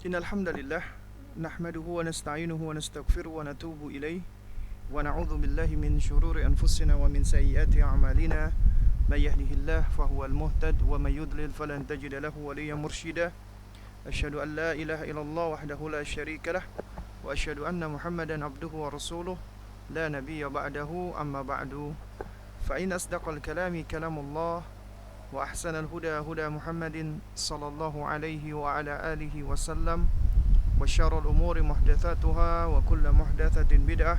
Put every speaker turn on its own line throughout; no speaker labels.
Innal hamdalillah nahmaduhu wa nasta'inuhu wa nastaghfiruhu wa natubu ilayh wa na'udzu billahi min shururi anfusina wa min sayyiati a'malina may yahdihillahu fahuwal muhtad wa may yudlil falan tajida lahu waliyyan mursyida asyhadu an la ilaha illallah wahdahu la syarika lah wa asyhadu anna muhammadan abduhu wa rasuluh la nabiyya ba'dahu amma ba'du fa in asdaqal kalami kalamullah وأحسن الهدى هدى محمد صلى الله عليه وعلى آله وسلم وشر الأمور محدثاتها وكل محدثة بدعة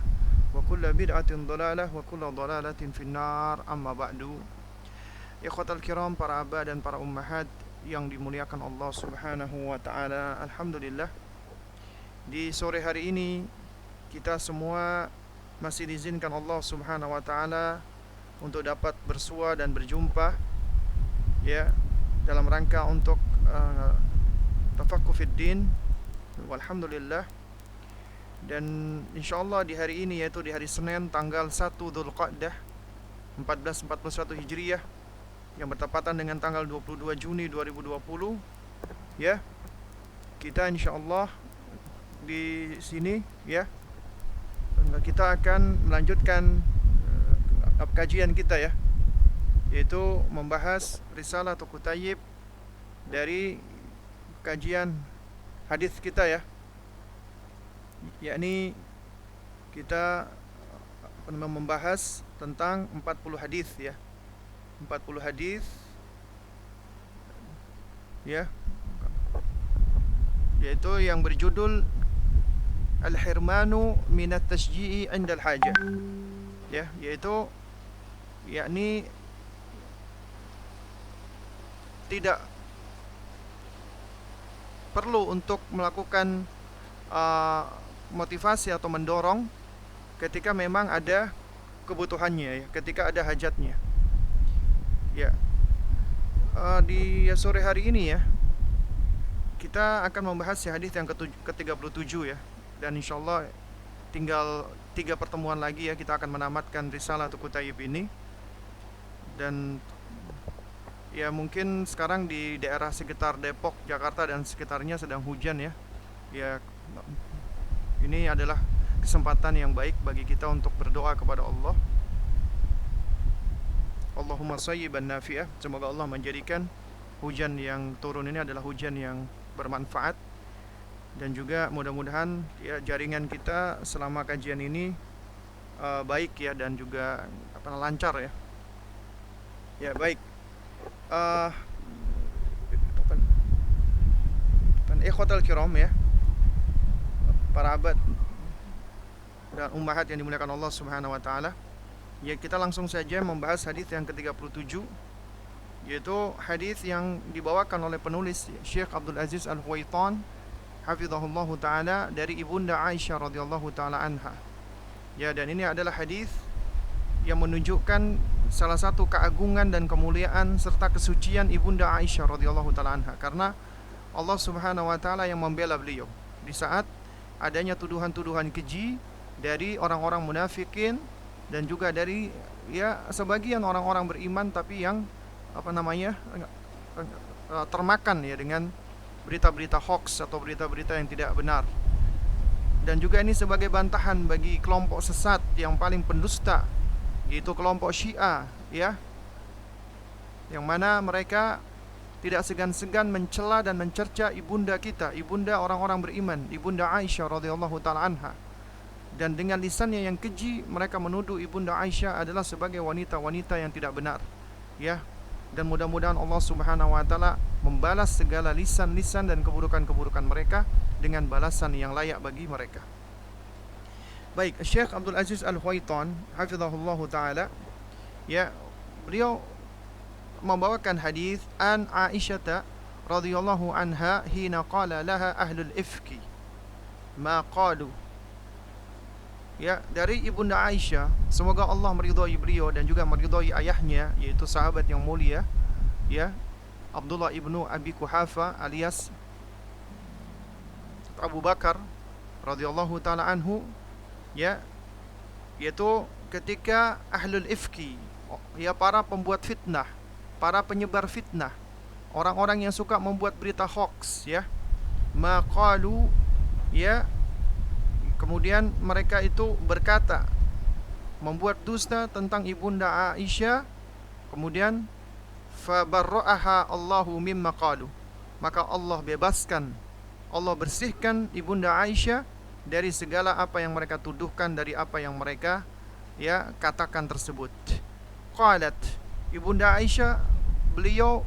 وكل بدعة ضلالة وكل ضلالة في النار أما بعد Ikhwatal kiram, para abah dan para ummahat yang dimuliakan Allah subhanahu wa ta'ala. Alhamdulillah, di sore hari ini kita semua masih diizinkan Allah subhanahu wa ta'ala untuk dapat bersua dan berjumpa, ya, dalam rangka untuk tafaqquh fid din. Walhamdulillah. Dan insyaallah di hari ini, yaitu di hari Senin tanggal 1 Dzulqa'dah 1441 Hijriah yang bertepatan dengan tanggal 22 Juni 2020, ya, kita insyaallah di sini, ya, kita akan melanjutkan kajian kita, ya, yaitu membahas risalah atau kutayib dari kajian hadis kita, ya, yakni kita membahas tentang 40 hadis, ya, 40 hadis, ya, yaitu yang berjudul Al-Hirmanu minat Tashji'i 'inda al-hajah, ya, yaitu yakni tidak perlu untuk melakukan motivasi atau mendorong ketika memang ada kebutuhannya, ya, ketika ada hajatnya, ya. Di sore hari ini, ya, kita akan membahas hadis yang ke-37, ya, dan insyaallah tinggal 3 pertemuan lagi, ya, kita akan menamatkan risalah atau kutayib ini. Dan ya, mungkin sekarang di daerah sekitar Depok, Jakarta dan sekitarnya sedang hujan, ya. Ya, ini adalah kesempatan yang baik bagi kita untuk berdoa kepada Allah. Allahumma shayyiban nafi'ah. Semoga Allah menjadikan hujan yang turun ini adalah hujan yang bermanfaat, dan juga mudah-mudahan, ya, jaringan kita selama kajian ini baik, ya, dan juga lancar, ya. Ya, baik. Ikhwatal kiram, ya, para abad dan ummahat yang dimuliakan Allah subhanahu wa ta'ala, ya, kita langsung saja membahas hadis yang ke-37, yaitu hadis yang dibawakan oleh penulis Syekh Abdul Aziz Al-Huwaitan hafizahullah ta'ala dari ibunda Aisyah radhiyallahu ta'ala anha, ya. Dan ini adalah hadis yang menunjukkan salah satu keagungan dan kemuliaan serta kesucian ibunda Aisyah radhiyallahu ta'ala anha, karena Allah subhanahu wa ta'ala yang membela beliau di saat adanya tuduhan-tuduhan keji dari orang-orang munafikin dan juga dari, ya, sebagian orang-orang beriman tapi yang termakan, ya, dengan berita-berita hoax atau berita-berita yang tidak benar. Dan juga ini sebagai bantahan bagi kelompok sesat yang paling pendusta, yaitu kelompok Syiah, ya, yang mana mereka tidak segan-segan mencela dan mencerca ibunda kita, ibunda orang-orang beriman, ibunda Aisyah radhiyallahu ta'ala anha. Dan dengan lisannya yang keji mereka menuduh ibunda Aisyah adalah sebagai wanita-wanita yang tidak benar, ya. Dan mudah-mudahan Allah subhanahu wa ta'ala membalas segala lisan-lisan dan keburukan-keburukan mereka dengan balasan yang layak bagi mereka. Baik, Syekh Abdul Aziz Al-Huwaitan hafizahullah ta'ala, ya, beliau membawakan hadis an Aisyah radhiyallahu anha hina qala laha ahlul ifki ma qalu, ya, dari ibunda Aisyah, semoga Allah meridhai beliau dan juga meridhai ayahnya, yaitu sahabat yang mulia, ya, Abdullah ibnu Abi Quhafa alias Abu Bakar radhiyallahu ta'ala anhu, ya, yaitu ketika ahlul ifki, ya, para pembuat fitnah, para penyebar fitnah, orang-orang yang suka membuat berita hoax, ya, maqalu, ya, kemudian mereka itu berkata, membuat dusta tentang ibunda Aisyah, kemudian fabarra'aha Allahu mimma qalu, maka Allah bebaskan, Allah bersihkan ibunda Aisyah dari segala apa yang mereka tuduhkan, dari apa yang mereka ya katakan tersebut. Qalat, ibunda Aisyah, beliau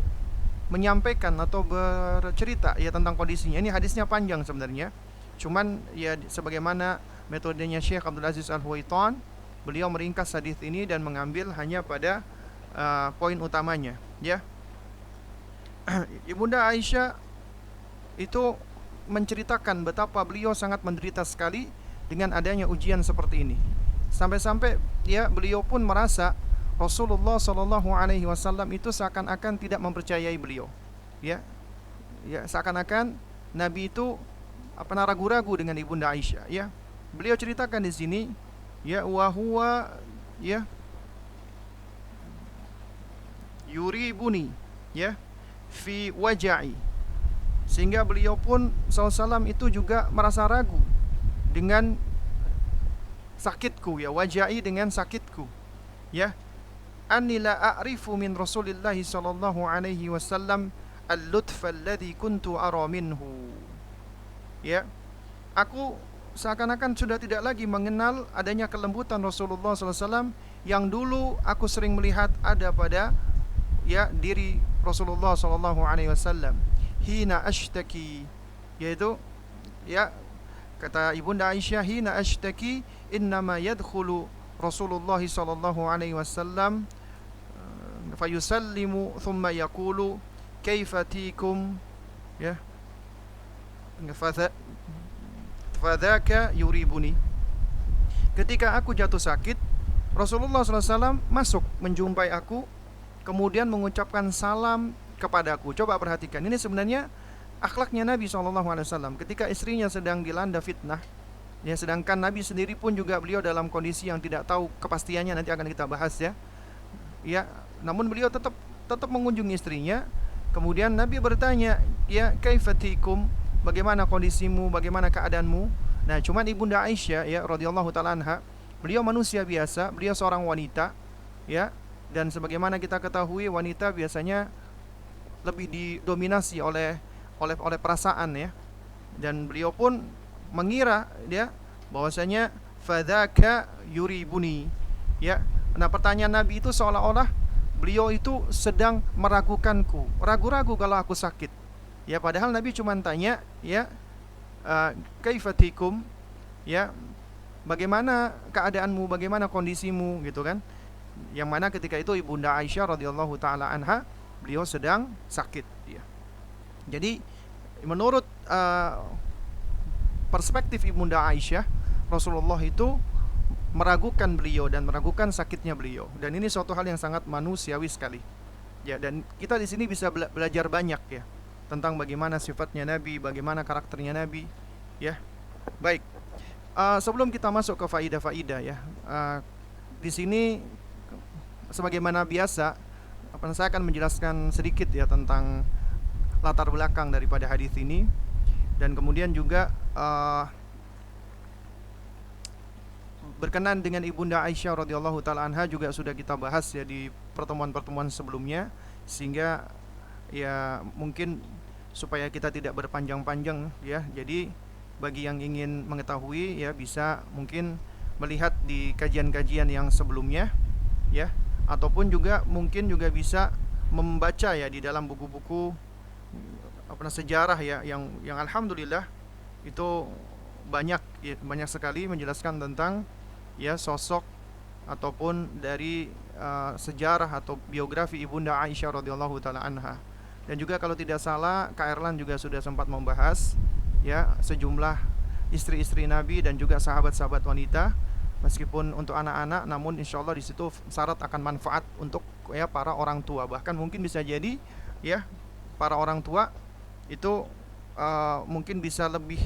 menyampaikan atau bercerita ya tentang kondisinya. Ini hadisnya panjang sebenarnya, cuman ya sebagaimana metodenya Syekh Abdul Aziz Al-Huwaitan, beliau meringkas hadis ini dan mengambil hanya pada poin utamanya, ya. Ibunda Aisyah itu menceritakan betapa beliau sangat menderita sekali dengan adanya ujian seperti ini. Sampai-sampai ya beliau pun merasa Rasulullah Shallallahu Alaihi Wasallam itu seakan-akan tidak mempercayai beliau, ya, ya seakan-akan Nabi itu ragu-ragu dengan ibunda Aisyah, ya. Beliau ceritakan di sini, ya, wahwa, ya, yuribuni, ya, fi waja'i, sehingga beliau pun SAW itu juga merasa ragu dengan sakitku, ya, waja'i dengan sakitku, ya. Anni la a'rifu min Rasulillahi sallallahu alaihi wasallam al-lutfa alladhi kuntu ara minhu. Ya, aku seakan-akan sudah tidak lagi mengenal adanya kelembutan Rasulullah SAW yang dulu aku sering melihat ada pada ya diri Rasulullah sallallahu alaihi wasallam. Hina ashtaki, yaitu ya kata ibunda Aisyah, hina ashtaki innama yadkhulu Rasulullah sallallahu alaihi wasallam fayusallimu thumma yaqulu kaifa tikum, ya, fadzaka yuribuni. Ketika aku jatuh sakit, Rasulullah SAW masuk menjumpai aku, kemudian mengucapkan salam kepadaku. Coba perhatikan, ini sebenarnya akhlaknya Nabi SAW ketika istrinya sedang dilanda fitnah, ya, sedangkan Nabi sendiri pun juga beliau dalam kondisi yang tidak tahu kepastiannya, nanti akan kita bahas, ya. Ya, namun beliau tetap mengunjungi istrinya. Kemudian Nabi bertanya, ya, kaifatikum, bagaimana kondisimu, bagaimana keadaanmu. Nah, cuman ibunda Aisyah, ya, radhiyallahu taala anha, beliau manusia biasa, beliau seorang wanita, ya, dan sebagaimana kita ketahui wanita biasanya lebih didominasi oleh perasaan, ya. Dan beliau pun mengira, ya, bahwasanya fadzaka yuribuni, ya. Nah, pertanyaan Nabi itu seolah-olah beliau itu sedang meragukanku, ragu-ragu kalau aku sakit. Ya, padahal Nabi cuma tanya, ya, kaifatikum, ya, bagaimana keadaanmu, bagaimana kondisimu, gitu kan. Yang mana ketika itu ibunda Aisyah radhiyallahu taala anha, beliau sedang sakit, ya. Jadi menurut perspektif ibunda Aisyah, Rasulullah itu meragukan beliau dan meragukan sakitnya beliau, dan ini suatu hal yang sangat manusiawi sekali, ya. Dan kita di sini bisa belajar banyak, ya, tentang bagaimana sifatnya Nabi, bagaimana karakternya Nabi, ya. Baik, sebelum kita masuk ke faidah-faidah, ya, di sini sebagaimana biasa, saya akan menjelaskan sedikit, ya, tentang latar belakang daripada hadis ini, dan kemudian juga berkenan dengan ibunda Aisyah radhiyallahu taala anha juga sudah kita bahas, ya, di pertemuan-pertemuan sebelumnya, sehingga ya mungkin supaya kita tidak berpanjang-panjang, ya. Jadi bagi yang ingin mengetahui, ya, bisa mungkin melihat di kajian-kajian yang sebelumnya, ya, ataupun juga mungkin juga bisa membaca, ya, di dalam buku-buku sejarah, ya, yang alhamdulillah itu banyak, ya, banyak sekali menjelaskan tentang, ya, sosok ataupun dari sejarah atau biografi ibunda Aisyah radhiyallahu taala anha. Dan juga kalau tidak salah Kak Erlan juga sudah sempat membahas, ya, sejumlah istri-istri Nabi dan juga sahabat-sahabat wanita, meskipun untuk anak-anak, namun insyaallah di situ syarat akan manfaat untuk, ya, para orang tua. Bahkan mungkin bisa jadi, ya, para orang tua itu mungkin bisa lebih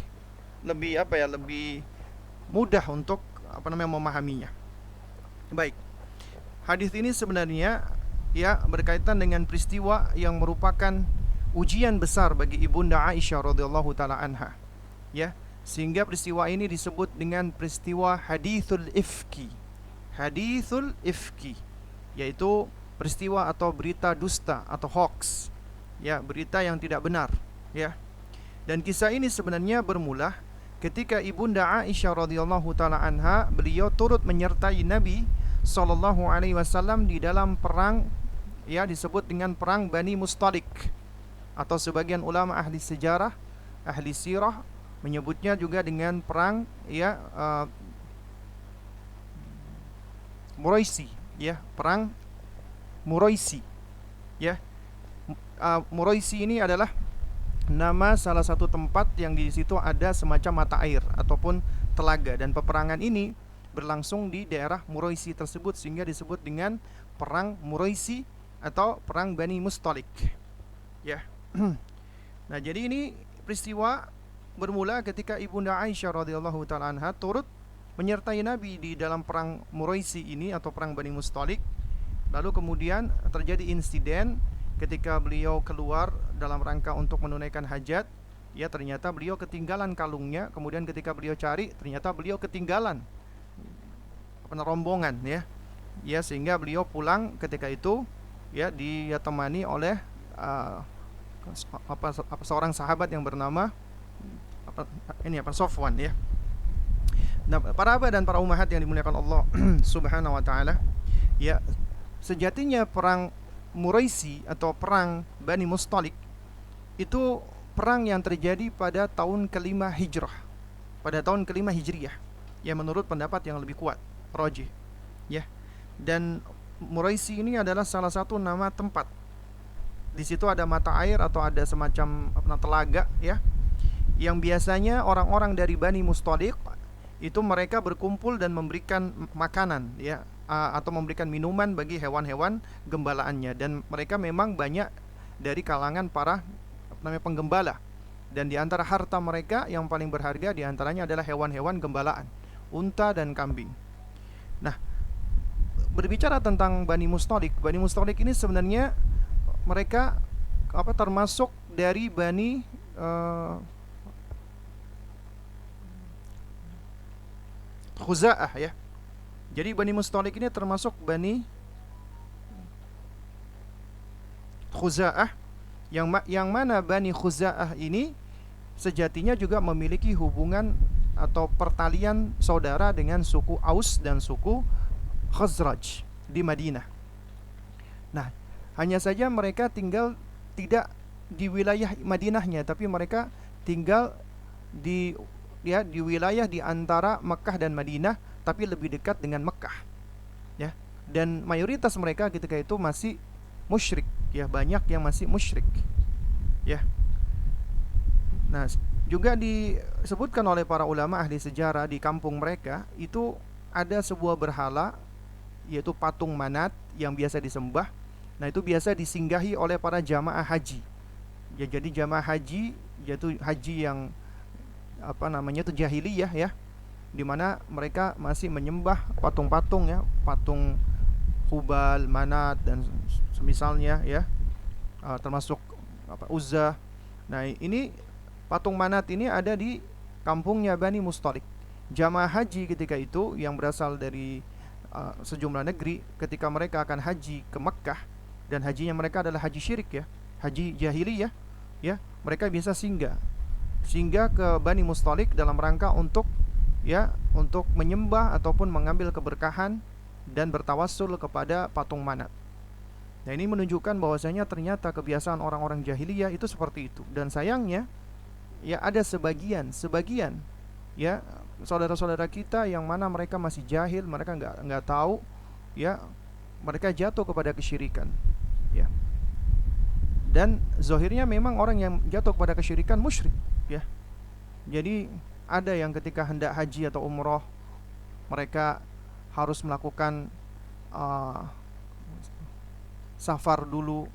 lebih mudah untuk memahaminya. Baik, hadis ini sebenarnya, ya, berkaitan dengan peristiwa yang merupakan ujian besar bagi ibunda Aisyah radhiyallahu taala anha, ya, sehingga peristiwa ini disebut dengan peristiwa hadithul ifki. Hadithul ifki yaitu peristiwa atau berita dusta atau hoax, ya, berita yang tidak benar, ya. Dan kisah ini sebenarnya bermula ketika ibunda Aisyah radhiyallahu taala anha, beliau turut menyertai Nabi sallallahu alaihi wasallam di dalam perang, ya, disebut dengan perang Bani Mustalik, atau sebagian ulama ahli sejarah, ahli sirah menyebutnya juga dengan perang, ya, Muraisi, ya, perang Muraisi, ya. Muraisi ini adalah nama salah satu tempat yang di situ ada semacam mata air ataupun telaga, dan peperangan ini berlangsung di daerah Muraisi tersebut sehingga disebut dengan perang Muraisi atau perang Bani Mustalik, ya. Nah, jadi ini peristiwa bermula ketika ibunda Aisyah radhiyallahu taala anha turut menyertai Nabi di dalam perang Muraisi ini atau perang Bani Mustalik. Lalu kemudian terjadi insiden ketika beliau keluar dalam rangka untuk menunaikan hajat, ya, ternyata beliau ketinggalan kalungnya. Kemudian ketika beliau cari, ternyata beliau ketinggalan rombongan, ya, ya, sehingga beliau pulang ketika itu, ya, ditemani oleh seorang sahabat yang bernama Sofwan, ya. Nah, para abah dan para ummahat yang dimuliakan Allah Subhanahu wa taala, ya, sejatinya perang Muraisi atau perang Bani Mustalik itu perang yang terjadi pada tahun kelima Hijrah, pada tahun kelima Hijriyah, ya, menurut pendapat yang lebih kuat, rajih, ya. Dan Muraisi ini adalah salah satu nama tempat. Di situ ada mata air atau ada semacam telaga, ya, yang biasanya orang-orang dari Bani Mustalik itu mereka berkumpul dan memberikan makanan, ya, atau memberikan minuman bagi hewan-hewan gembalaannya, dan mereka memang banyak dari kalangan para penggembala, dan di antara harta mereka yang paling berharga di antaranya adalah hewan-hewan gembalaan, unta dan kambing. Nah, berbicara tentang Bani Mustalik ini sebenarnya mereka termasuk dari Bani Khuza'ah, ya. Jadi Bani Mustalik ini termasuk Bani Khuza'ah, yang mana Bani Khuza'ah ini sejatinya juga memiliki hubungan atau pertalian saudara dengan suku Aus dan suku Khazraj di Madinah. Nah, hanya saja mereka tinggal tidak di wilayah Madinahnya, tapi mereka tinggal di wilayah di antara Mekah dan Madinah, tapi lebih dekat dengan Mekah, ya. Dan mayoritas mereka ketika itu masih musyrik, ya, banyak yang masih musyrik, ya. Nah, juga disebutkan oleh para ulama ahli sejarah di kampung mereka itu ada sebuah berhala, yaitu patung Manat yang biasa disembah. Nah, itu biasa disinggahi oleh para jamaah haji, ya. Jadi jamaah haji yaitu haji yang itu jahiliyah, ya, dimana mereka masih menyembah patung-patung, ya, patung Hubal, Manat dan semisalnya, ya, termasuk Uzza. Nah, ini patung Manat ini ada di kampungnya Bani Mustalik. Jamaah haji ketika itu yang berasal dari sejumlah negeri, ketika mereka akan haji ke Mekkah, dan hajinya mereka adalah haji syirik, ya, haji jahiliyah, ya, mereka bisa singgah ke Bani Mustalik dalam rangka untuk menyembah ataupun mengambil keberkahan dan bertawassul kepada patung Manat. Nah, ini menunjukkan bahwasanya ternyata kebiasaan orang-orang jahiliyah itu seperti itu. Dan sayangnya, ya, ada sebagian, ya, saudara-saudara kita yang mana mereka masih jahil, mereka nggak tahu, ya, mereka jatuh kepada kesyirikan, ya. Dan zahirnya memang orang yang jatuh kepada kesyirikan musyrik, ya. Jadi ada yang ketika hendak haji atau umroh, mereka harus melakukan safar dulu,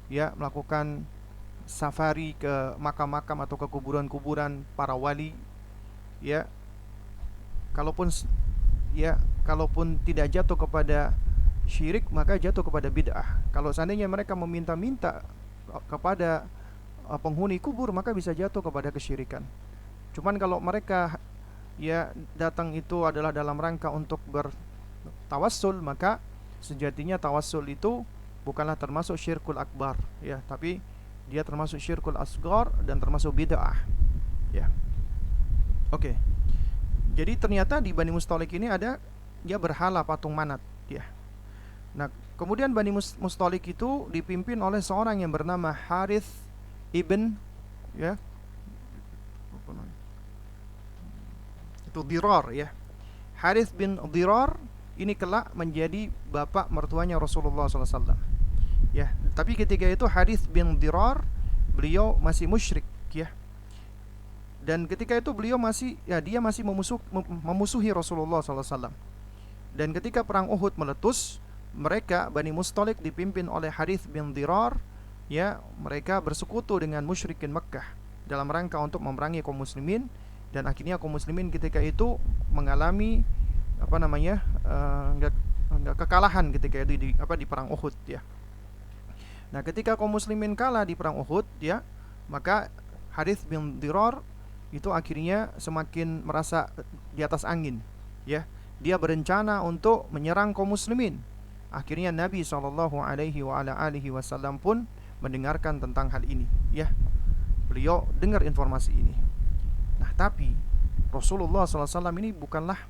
ya, melakukan safari ke makam-makam atau ke kuburan-kuburan para wali, ya. Kalaupun tidak jatuh kepada syirik, maka jatuh kepada bid'ah. Kalau seandainya mereka meminta-minta kepada penghuni kubur, maka bisa jatuh kepada kesyirikan. Cuman kalau mereka ya datang itu adalah dalam rangka untuk bertawassul, maka sejatinya tawassul itu bukanlah termasuk syirkul akbar, ya, tapi dia termasuk syirkul asghar dan termasuk bid'ah, ya. Oke. Jadi ternyata di Bani Mustalik ini ada ya berhala patung Manat, ya. Nah, kemudian Bani Mustalik itu dipimpin oleh seorang yang bernama Harith ibn, ya, itu Dirar, ya. Harith bin Dirar ini kelak menjadi bapak mertuanya Rasulullah SAW, ya. Tapi ketika itu Harith bin Dirar beliau masih musyrik, ya. Dan ketika itu beliau masih, ya, dia masih memusuhi Rasulullah SAW. Dan ketika perang Uhud meletus, mereka Bani Mustalik dipimpin oleh Harith bin Dirar, ya, mereka bersekutu dengan musyrikin Mekkah dalam rangka untuk memerangi kaum muslimin. Dan akhirnya kaum muslimin ketika itu mengalami kekalahan ketika itu di perang Uhud, ya. Nah, ketika kaum muslimin kalah di perang Uhud, ya, maka Harith bin Dirar itu akhirnya semakin merasa di atas angin, ya. Dia berencana untuk menyerang kaum muslimin. Akhirnya Nabi SAW pun mendengarkan tentang hal ini, ya. Beliau dengar informasi ini. Nah, tapi Rasulullah SAW ini bukanlah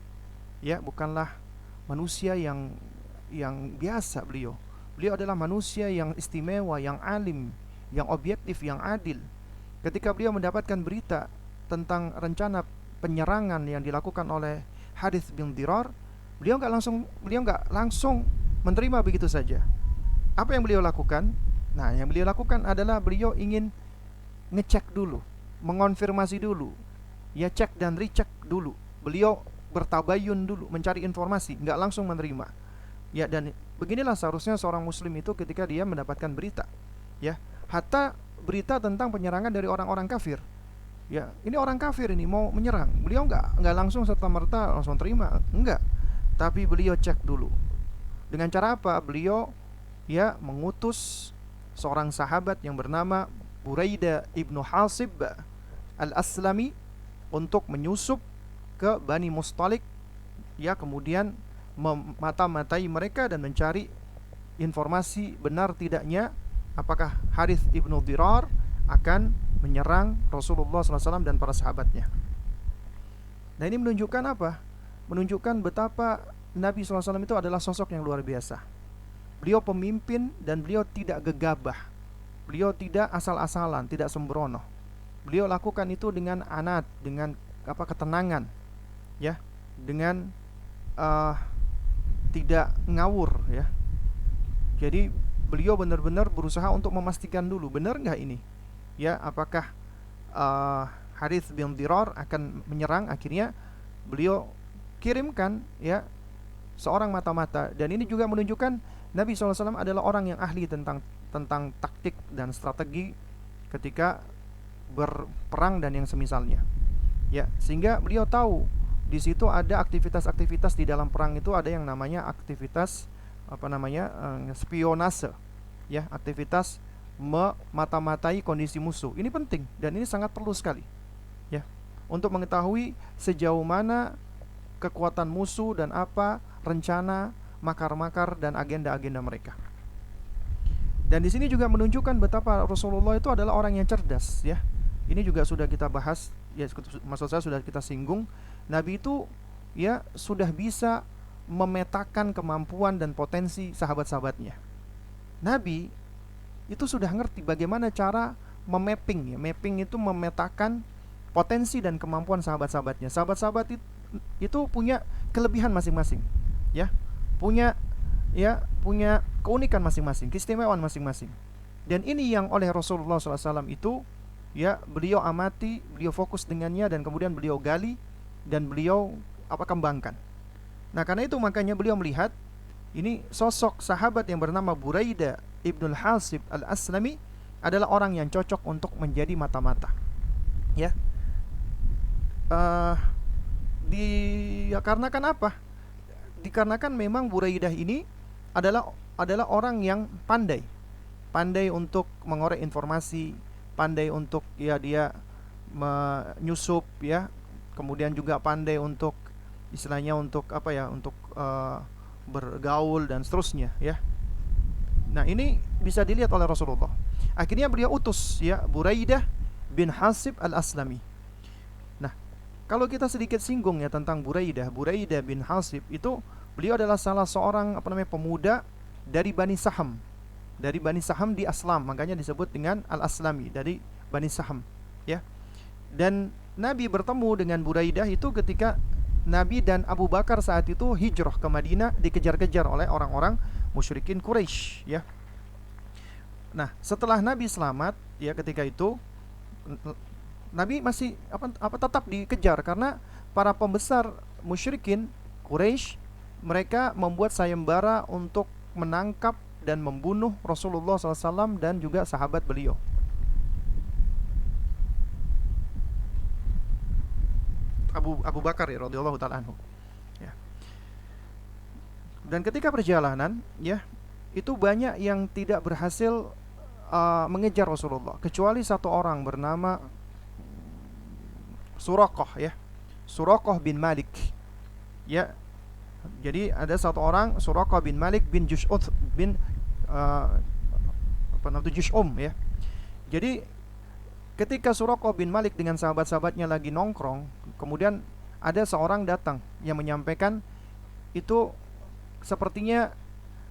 manusia yang biasa. Beliau adalah manusia yang istimewa, yang alim, yang objektif, yang adil. Ketika beliau mendapatkan berita tentang rencana penyerangan yang dilakukan oleh Harith bin Dirar, beliau nggak langsung menerima begitu saja. Apa yang beliau lakukan? Nah, yang beliau lakukan adalah beliau ingin ngecek dulu, mengonfirmasi dulu, ya, cek dan recheck dulu. Beliau bertabayun dulu, mencari informasi, nggak langsung menerima. Ya, dan beginilah seharusnya seorang muslim itu ketika dia mendapatkan berita, ya, hatta berita tentang penyerangan dari orang-orang kafir. Ya, ini orang kafir ini mau menyerang. Beliau nggak langsung serta-merta langsung terima, enggak. Tapi beliau cek dulu. Dengan cara apa? Beliau, ya, mengutus seorang sahabat yang bernama Buraidah ibnu Hasib al-Aslami untuk menyusup ke Bani Mustalik, ya, kemudian memata-matai mereka dan mencari informasi benar tidaknya apakah Harith ibnu Dirar akan menyerang Rasulullah SAW dan para sahabatnya. Nah, ini menunjukkan apa? Menunjukkan betapa Nabi SAW itu adalah sosok yang luar biasa. Beliau pemimpin dan beliau tidak gegabah. Beliau tidak asal-asalan, tidak sembrono. Beliau lakukan itu dengan anat, dengan ketenangan, ya, dengan tidak ngawur, ya. Jadi beliau benar-benar berusaha untuk memastikan dulu benar nggak ini, ya, apakah Harith bin Dirar akan menyerang. Akhirnya beliau kirimkan, ya, seorang mata-mata. Dan ini juga menunjukkan Nabi SAW adalah orang yang ahli tentang taktik dan strategi ketika berperang dan yang semisalnya, ya, sehingga beliau tahu di situ ada aktivitas-aktivitas di dalam perang itu, ada yang namanya aktivitas spionase, ya, aktivitas memata-matai kondisi musuh. Ini penting dan ini sangat perlu sekali, ya, untuk mengetahui sejauh mana kekuatan musuh dan apa rencana, makar-makar dan agenda-agenda mereka. Dan di sini juga menunjukkan betapa Rasulullah itu adalah orang yang cerdas, ya. Ini juga sudah kita bahas, ya, maksud saya sudah kita singgung. Nabi itu, ya, sudah bisa memetakan kemampuan dan potensi sahabat-sahabatnya. Nabi itu sudah ngerti bagaimana cara memapping, ya. Mapping itu memetakan potensi dan kemampuan sahabat-sahabatnya. Sahabat-sahabat itu punya kelebihan masing-masing, ya. Punya keunikan masing-masing, keistimewaan masing-masing. Dan ini yang oleh Rasulullah SAW itu, ya, beliau amati, beliau fokus dengannya, dan kemudian beliau gali dan beliau kembangkan. Nah, karena itu makanya beliau melihat ini sosok sahabat yang bernama Buraidah ibnu Hasib al-Aslami adalah orang yang cocok untuk menjadi mata-mata, ya. Dikarenakan apa? Dikarenakan memang Buraidah ini adalah orang yang pandai untuk mengorek informasi, pandai untuk ya dia menyusup ya, kemudian juga pandai untuk istilahnya untuk apa ya, untuk bergaul dan seterusnya ya. Nah, ini bisa dilihat oleh Rasulullah. Akhirnya beliau utus ya Buraidah bin Hasib al-Aslami. Nah, kalau kita sedikit singgung ya tentang Buraidah bin Hasib itu, beliau adalah salah seorang pemuda dari Bani Saham. Dari Bani Saham di Aslam, makanya disebut dengan Al-Aslami, dari Bani Saham ya. Dan Nabi bertemu dengan Buraidah itu ketika Nabi dan Abu Bakar saat itu hijrah ke Madinah, dikejar-kejar oleh orang-orang musyrikin Quraisy ya. Nah, setelah Nabi selamat ya, ketika itu Nabi masih tetap dikejar karena para pembesar musyrikin Quraisy, mereka membuat sayembara untuk menangkap dan membunuh Rasulullah SAW dan juga sahabat beliau. Abu Bakar ya radhiyallahu taala anhu. Ya. Dan ketika perjalanan ya, itu banyak yang tidak berhasil mengejar Rasulullah, kecuali satu orang bernama Suraqah ya. Suraqah bin Malik. Ya. Jadi ada satu orang Suraqah bin Malik bin Jush'uth bin Jush'um ya. Jadi ketika Suraqah bin Malik dengan sahabat-sahabatnya lagi nongkrong, kemudian ada seorang datang yang menyampaikan itu sepertinya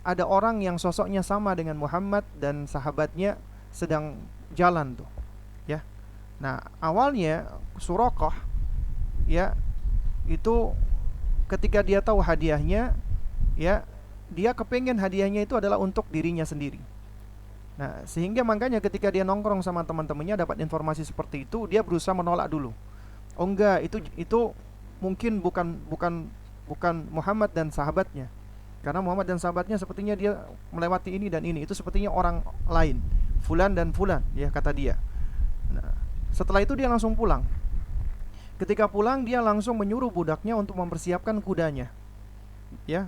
ada orang yang sosoknya sama dengan Muhammad dan sahabatnya sedang jalan tuh ya. Nah, awalnya Suraqah ya itu ketika dia tahu hadiahnya ya, dia kepengen hadiahnya itu adalah untuk dirinya sendiri. Nah, sehingga makanya ketika dia nongkrong sama teman-temannya dapat informasi seperti itu, dia berusaha menolak dulu. Oh enggak, itu mungkin bukan Muhammad dan sahabatnya. Karena Muhammad dan sahabatnya sepertinya dia melewati ini dan ini, itu sepertinya orang lain, fulan dan fulan ya, kata dia. Nah, setelah itu dia langsung pulang. Ketika pulang dia langsung menyuruh budaknya untuk mempersiapkan kudanya. Ya.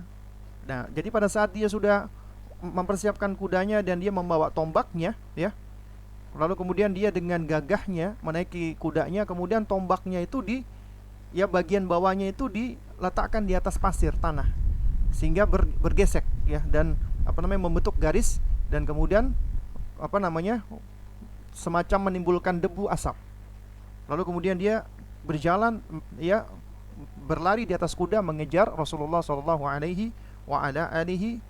Nah, jadi pada saat dia sudah mempersiapkan kudanya dan dia membawa tombaknya ya, lalu kemudian dia dengan gagahnya menaiki kudanya, kemudian tombaknya itu ya bagian bawahnya itu diletakkan di atas pasir tanah sehingga bergesek ya, dan membentuk garis, dan kemudian semacam menimbulkan debu asap. Lalu kemudian dia berjalan ya, berlari di atas kuda mengejar Rasulullah sallallahu alaihi wa ala alihi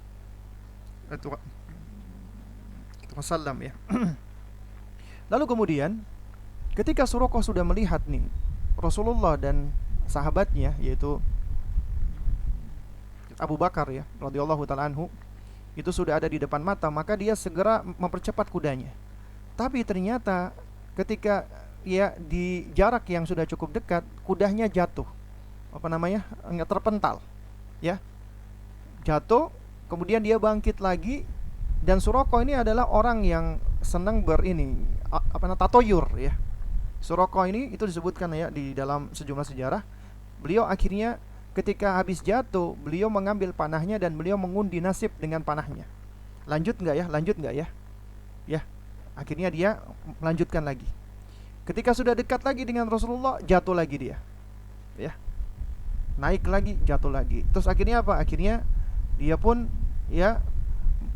wasallam ya. Lalu kemudian ketika Suraqah sudah melihat nih Rasulullah dan sahabatnya yaitu Abu Bakar ya radhiyallahu taala anhu itu sudah ada di depan mata, maka dia segera mempercepat kudanya. Tapi ternyata ketika ya di jarak yang sudah cukup dekat, kudanya jatuh. Enggak terpental. Ya. Jatuh, kemudian dia bangkit lagi, dan Suraqah ini adalah orang yang senang tatoyur ya. Suraqah ini itu disebutkan ya di dalam sejumlah sejarah. Beliau akhirnya ketika habis jatuh, beliau mengambil panahnya dan beliau mengundi nasib dengan panahnya. Lanjut nggak ya? Ya, akhirnya dia melanjutkan lagi. Ketika sudah dekat lagi dengan Rasulullah, jatuh lagi dia. Ya, naik lagi, jatuh lagi. Terus akhirnya apa? Akhirnya dia pun ya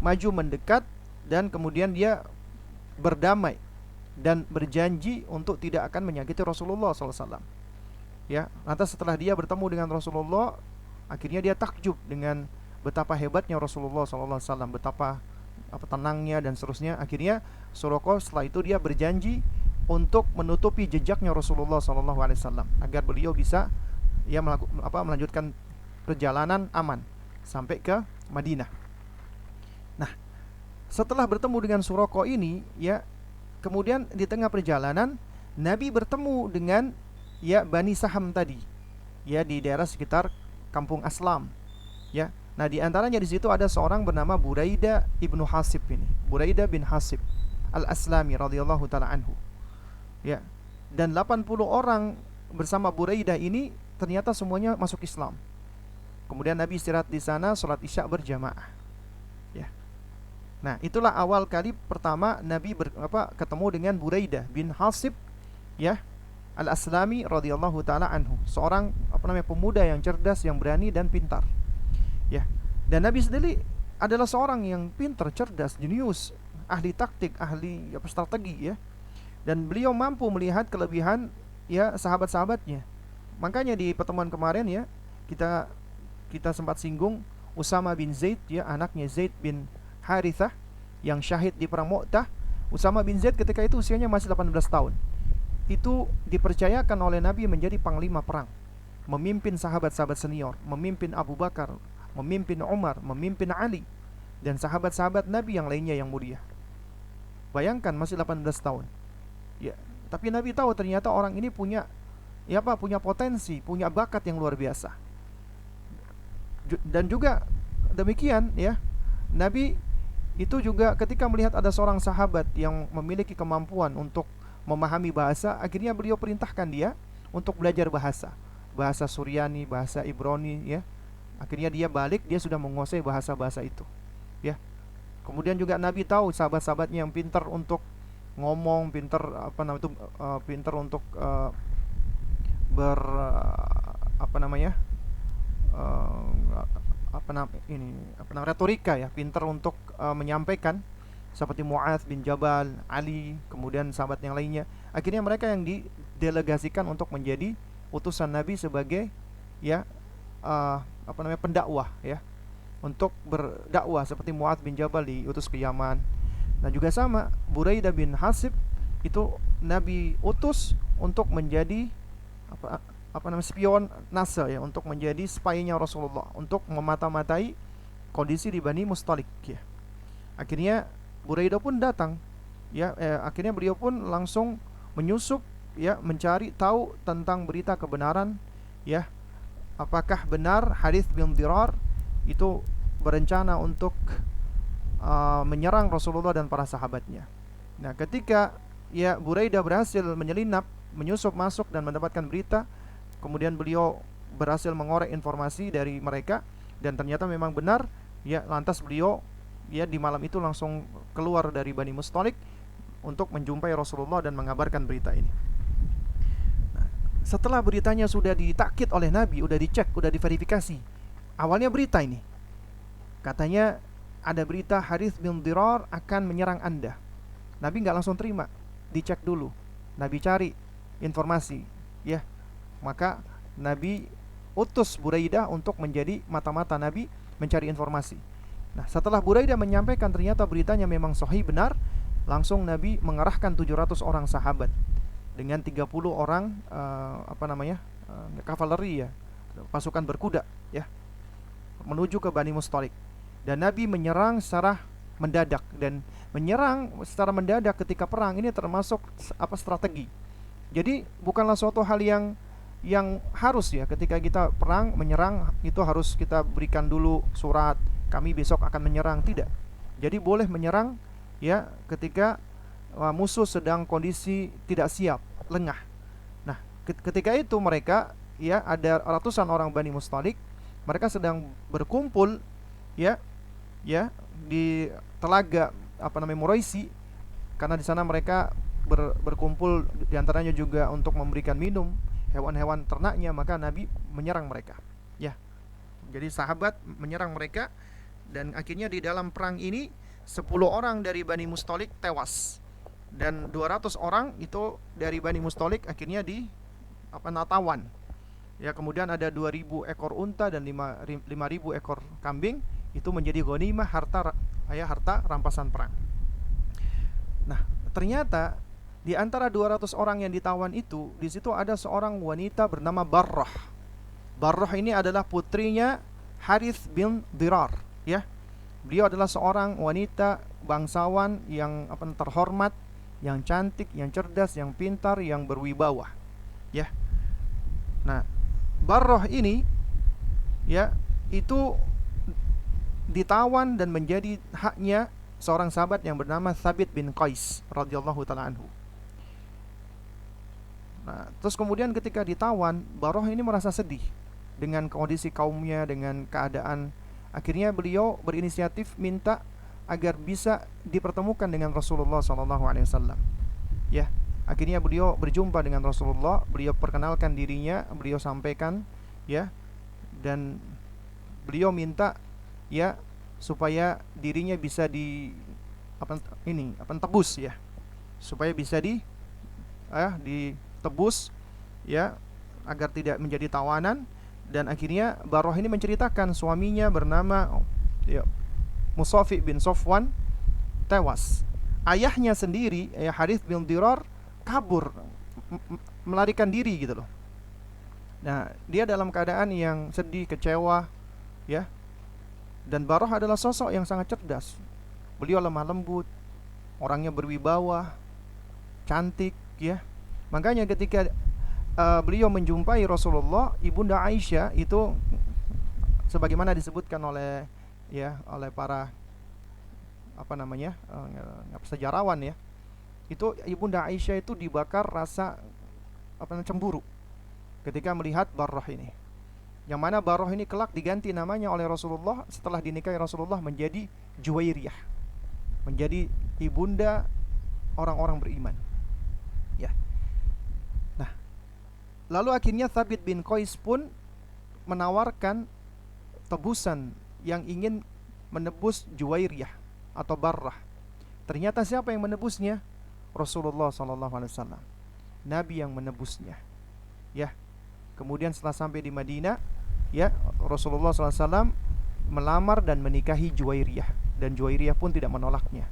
maju mendekat dan kemudian dia berdamai dan berjanji untuk tidak akan menyakiti Rasulullah SAW. Ya, lantas setelah dia bertemu dengan Rasulullah, akhirnya dia takjub dengan betapa hebatnya Rasulullah SAW, betapa tenangnya dan seterusnya. Akhirnya Suraqah setelah itu dia berjanji untuk menutupi jejaknya Rasulullah SAW agar beliau bisa ya melanjutkan perjalanan aman sampai ke Madinah. Nah, setelah bertemu dengan Suraqah ini ya, kemudian di tengah perjalanan Nabi bertemu dengan ya Bani Saham tadi ya, di daerah sekitar kampung Aslam ya. Nah, di antaranya di situ ada seorang bernama Buraidah ibnu Hasib ini, Buraidah bin Hasib al-Aslami radhiyallahu taala anhu ya. Dan 80 orang bersama Buraidah ini ternyata semuanya masuk Islam. Kemudian Nabi istirahat di sana, sholat Isya berjamaah ya. Nah, itulah awal kali pertama Nabi ketemu dengan Buraidah bin Hasib, ya, Al-Aslami radhiyallahu taala anhu, seorang pemuda yang cerdas, yang berani dan pintar, ya. Dan Nabi sendiri adalah seorang yang pintar, cerdas, jenius, ahli taktik, ahli strategi, ya. Dan beliau mampu melihat kelebihan, ya, sahabat-sahabatnya. Makanya di pertemuan kemarin, ya, kita kita sempat singgung Usama bin Zaid, ya, anaknya Zaid bin Harithah yang syahid di perang Mu'tah. Usama bin Zaid ketika itu usianya masih 18 tahun. Itu dipercayakan oleh Nabi menjadi panglima perang, memimpin sahabat-sahabat senior, memimpin Abu Bakar, memimpin Umar, memimpin Ali, dan sahabat-sahabat Nabi yang lainnya yang mulia. Bayangkan masih 18 tahun. Ya, tapi Nabi tahu ternyata orang ini punya, punya potensi, punya bakat yang luar biasa. Dan juga demikian, ya, Nabi itu juga ketika melihat ada seorang sahabat yang memiliki kemampuan untuk memahami bahasa, akhirnya beliau perintahkan dia untuk belajar bahasa Suryani, bahasa Ibrani, ya. Akhirnya dia balik, dia sudah menguasai bahasa-bahasa itu, ya. Kemudian juga Nabi tahu sahabat-sahabatnya yang pintar untuk ngomong, pintar pintar untuk ber apa namanya retorika, ya, pintar untuk menyampaikan, seperti Mu'adz bin Jabal, Ali, kemudian sahabat yang lainnya. Akhirnya mereka yang didelegasikan untuk menjadi utusan Nabi sebagai, ya, pendakwah, ya, untuk berdakwah, seperti Mu'adz bin Jabal diutus ke Yaman. Nah, juga sama Buraidah bin Hasib itu Nabi utus untuk menjadi spion NASA, ya, untuk menjadi spy-nya Rasulullah, untuk memata-matai kondisi di Bani Mustalik, ya. Akhirnya Buraidah pun datang, ya, akhirnya beliau pun langsung menyusup, ya, mencari tahu tentang berita kebenaran, ya, apakah benar Harith bin Dirar itu berencana untuk menyerang Rasulullah dan para sahabatnya. Nah, ketika, ya, Buraidah berhasil menyelinap, menyusup masuk dan mendapatkan berita, kemudian beliau berhasil mengorek informasi dari mereka, dan ternyata memang benar, ya. Lantas beliau, ya, di malam itu langsung keluar dari Bani Mustalik untuk menjumpai Rasulullah dan mengabarkan berita ini. Nah, setelah beritanya sudah ditakkid oleh Nabi, sudah dicek, sudah diverifikasi. Awalnya berita ini katanya ada berita Harith bin Dirar akan menyerang Anda. Nabi nggak langsung terima, dicek dulu. Nabi cari informasi, ya. Maka Nabi utus Buraidah untuk menjadi mata-mata Nabi mencari informasi. Nah, setelah Buraidah menyampaikan ternyata beritanya memang sahih, benar, langsung Nabi mengerahkan 700 orang sahabat dengan 30 orang kavaleri, ya, pasukan berkuda, ya, menuju ke Bani Mustalik. Dan Nabi menyerang secara mendadak, dan menyerang secara mendadak ketika perang ini termasuk strategi. Jadi bukanlah suatu hal yang harus, ya, ketika kita perang menyerang itu harus kita berikan dulu surat kami besok akan menyerang, tidak. Jadi boleh menyerang, ya, ketika musuh sedang kondisi tidak siap, lengah. Nah, ketika itu mereka, ya, ada ratusan orang Bani Mustalik, mereka sedang berkumpul, ya, di telaga Muraisi, karena di sana mereka berkumpul, diantaranya juga untuk memberikan minum hewan-hewan ternaknya. Maka Nabi menyerang mereka, ya. Jadi sahabat menyerang mereka, dan akhirnya di dalam perang ini 10 orang dari Bani Mustalik tewas, dan 200 orang itu dari Bani Mustalik akhirnya tawan, ya. Kemudian ada 2000 ekor unta dan 5000 ekor kambing, itu menjadi ghanimah, harta rampasan perang. Nah, ternyata di antara 200 orang yang ditawan itu, di situ ada seorang wanita bernama Barrah. Barrah ini adalah putrinya Harith bin Dirar, ya. Beliau adalah seorang wanita bangsawan yang terhormat, yang cantik, yang cerdas, yang pintar, yang berwibawa, ya. Nah, Barrah ini, ya, itu ditawan dan menjadi haknya seorang sahabat yang bernama Thabit bin Qais radhiyallahu taala anhu. Nah, terus kemudian ketika ditawan, Barrah ini merasa sedih dengan kondisi kaumnya, dengan keadaan. Akhirnya beliau berinisiatif minta agar bisa dipertemukan dengan Rasulullah SAW. Ya, akhirnya beliau berjumpa dengan Rasulullah, beliau perkenalkan dirinya, beliau sampaikan, ya, dan beliau minta, ya, supaya dirinya bisa tebus, ya, supaya bisa ditebus, ya, agar tidak menjadi tawanan. Dan akhirnya Barrah ini menceritakan suaminya bernama, ya, Musafi bin Sofwan tewas. Ayahnya sendiri, Harith bin Dirar, kabur, melarikan diri gitu loh. Nah, dia dalam keadaan yang sedih, kecewa, ya. Dan Barrah adalah sosok yang sangat cerdas. Beliau lemah lembut, orangnya berwibawa, cantik, ya. Makanya ketika beliau menjumpai Rasulullah, ibunda Aisyah itu, sebagaimana disebutkan oleh para sejarawan, ya, itu ibunda Aisyah itu dibakar rasa cemburu ketika melihat Barrah ini. Yang mana Barrah ini kelak diganti namanya oleh Rasulullah setelah dinikahi Rasulullah menjadi Juwairiyah, menjadi ibunda orang-orang beriman. Ya. Nah, lalu akhirnya Thabit bin Qais pun menawarkan tebusan yang ingin menebus Juwairiyah atau Barrah. Ternyata siapa yang menebusnya? Rasulullah SAW. Nabi yang menebusnya. Ya. Kemudian setelah sampai di Madinah, ya, Rasulullah SAW melamar dan menikahi Juwairiyah, dan Juwairiyah pun tidak menolaknya.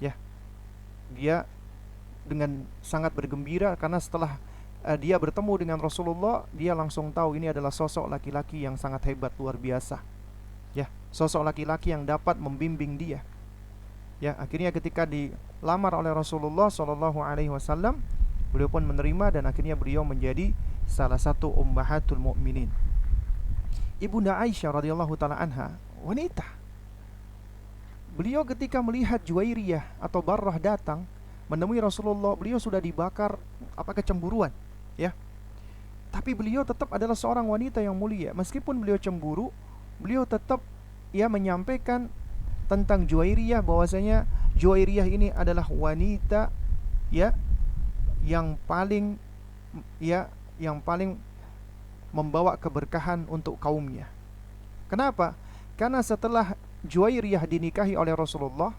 Ya. Dia dengan sangat bergembira karena setelah dia bertemu dengan Rasulullah, dia langsung tahu ini adalah sosok laki-laki yang sangat hebat, luar biasa. Ya, sosok laki-laki yang dapat membimbing dia. Ya, akhirnya ketika dilamar oleh Rasulullah SAW, beliau pun menerima dan akhirnya beliau menjadi salah satu ummahatul mukminin. Ibunda Aisyah radhiyallahu taala anha, wanita. Beliau ketika melihat Juwairiyah atau Barrah datang menemui Rasulullah, beliau sudah dibakar kecemburuan, ya. Tapi beliau tetap adalah seorang wanita yang mulia. Meskipun beliau cemburu, beliau tetap menyampaikan tentang Juwairiyah, bahwasanya Juwairiyah ini adalah wanita, ya, yang paling membawa keberkahan untuk kaumnya. Kenapa? Karena setelah Juwairiyah dinikahi oleh Rasulullah,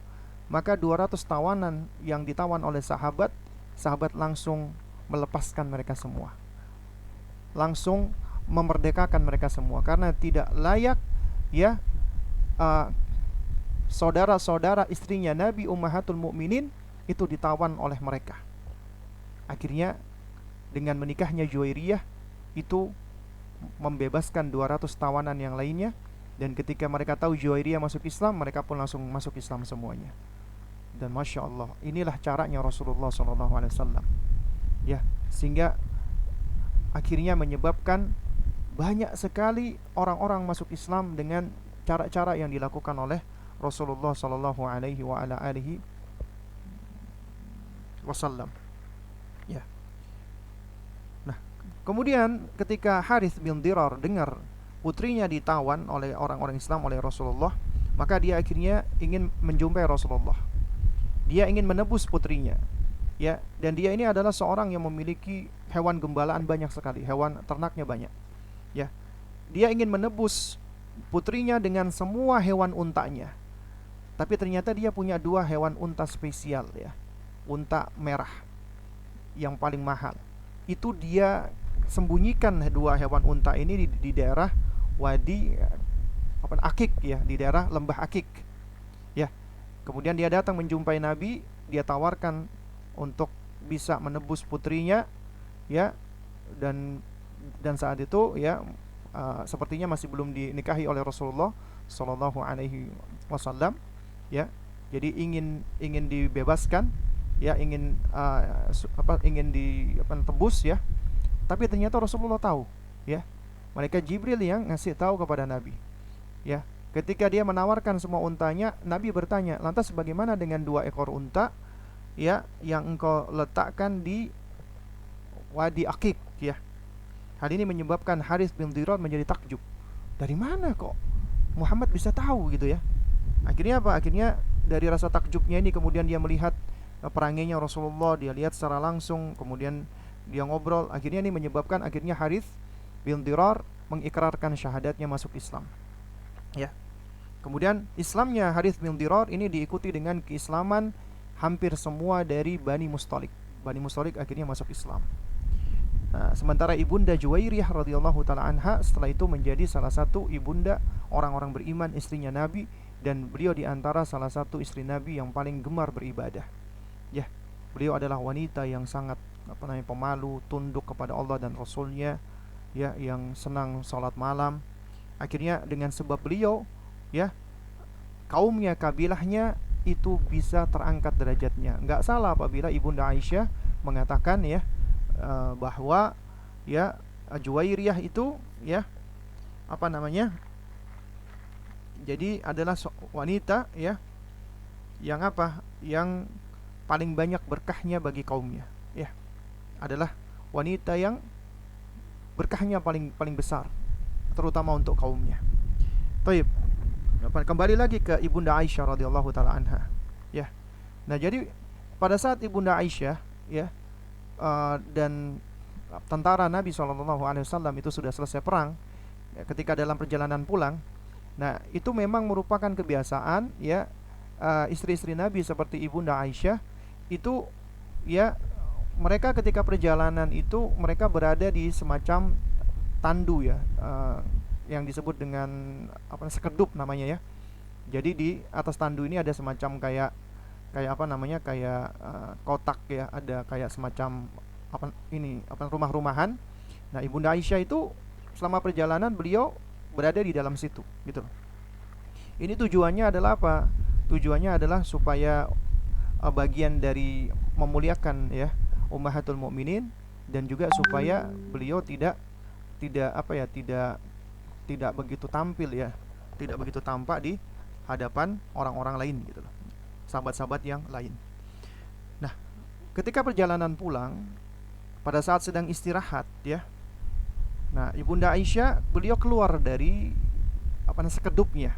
maka 200 tawanan yang ditawan oleh sahabat langsung melepaskan mereka semua, langsung memerdekakan mereka semua, karena tidak layak, ya, saudara-saudara istrinya Nabi ummahatul mukminin itu ditawan oleh mereka. Akhirnya dengan menikahnya Juwairiyah itu membebaskan 200 tawanan yang lainnya, dan ketika mereka tahu Juwairiyah masuk Islam, mereka pun langsung masuk Islam semuanya. Dan Masya Allah, inilah caranya Rasulullah SAW, ya, sehingga akhirnya menyebabkan banyak sekali orang-orang masuk Islam dengan cara-cara yang dilakukan oleh Rasulullah SAW. Ya. Nah, kemudian ketika Harith bin Dirar dengar putrinya ditawan oleh orang-orang Islam, oleh Rasulullah, maka dia akhirnya ingin menjumpai Rasulullah. Dia ingin menebus putrinya, ya, dan dia ini adalah seorang yang memiliki hewan gembalaan banyak sekali, hewan ternaknya banyak, ya. Dia ingin menebus putrinya dengan semua hewan untanya. Tapi ternyata dia punya 2 hewan unta spesial, ya. Unta merah yang paling mahal. Itu dia sembunyikan 2 hewan unta ini di daerah Wadi Akik, ya, di daerah lembah Akik. Ya. Kemudian dia datang menjumpai Nabi, dia tawarkan untuk bisa menebus putrinya, ya. Dan saat itu, ya, sepertinya masih belum dinikahi oleh Rasulullah sallallahu alaihi wasallam, ya. Jadi ingin dibebaskan, ya, ingin ditebus, ya. Tapi ternyata Rasulullah tahu, ya. Malaikat Jibril yang ngasih tahu kepada Nabi, ya. Ketika dia menawarkan semua untanya, Nabi bertanya, lantas bagaimana dengan 2 ekor unta, ya, yang engkau letakkan di Wadi Akik, ya. Hal ini menyebabkan Harith bin Dirar menjadi takjub. Dari mana kok Muhammad bisa tahu gitu, ya? Akhirnya apa? Akhirnya dari rasa takjubnya ini kemudian dia melihat peranginya Rasulullah, dia lihat secara langsung, kemudian dia ngobrol, akhirnya ini menyebabkan akhirnya Harith bin Dirar mengikrarkan syahadatnya masuk Islam. Ya. Kemudian Islamnya Harith bin Dirar ini diikuti dengan keislaman hampir semua dari Bani Mustalik. Bani Mustalik akhirnya masuk Islam. Nah, sementara ibunda Juwairiyah radhiyallahu taala anha setelah itu menjadi salah satu ibunda orang-orang beriman, istrinya Nabi, dan beliau diantara salah satu istri Nabi yang paling gemar beribadah. Ya, beliau adalah wanita yang sangat pemalu, tunduk kepada Allah dan Rasulnya, ya, yang senang sholat malam. Akhirnya dengan sebab beliau, ya, kaumnya, kabilahnya itu bisa terangkat derajatnya. Enggak salah apabila ibunda Aisyah mengatakan, ya, bahwa, ya, Juwairiyah itu, ya, jadi adalah wanita, ya, yang yang paling banyak berkahnya bagi kaumnya, ya, adalah wanita yang berkahnya paling besar, terutama untuk kaumnya. Baik, kembali lagi ke ibunda Aisyah radhiyallahu taala anha, ya. Nah, jadi pada saat ibunda Aisyah, ya, dan tentara Nabi SAW itu sudah selesai perang, ya, ketika dalam perjalanan pulang, nah itu memang merupakan kebiasaan, ya, istri-istri Nabi seperti ibunda Aisyah itu, ya, mereka ketika perjalanan itu mereka berada di semacam tandu, ya, yang disebut dengan sekedup namanya, ya. Jadi di atas tandu ini ada semacam kayak kotak, ya, ada kayak semacam rumah-rumahan. Nah, ibunda Aisyah itu selama perjalanan beliau berada di dalam situ, gitu. Ini tujuannya adalah apa? Tujuannya adalah supaya bagian dari memuliakan, ya, ummahatul mukminin, dan juga supaya beliau tidak begitu tampil, ya, tidak begitu tampak di hadapan orang-orang lain, gitu loh, sahabat-sahabat yang lain. Nah, ketika perjalanan pulang, pada saat sedang istirahat, ya, nah ibunda Aisyah beliau keluar dari sekedupnya,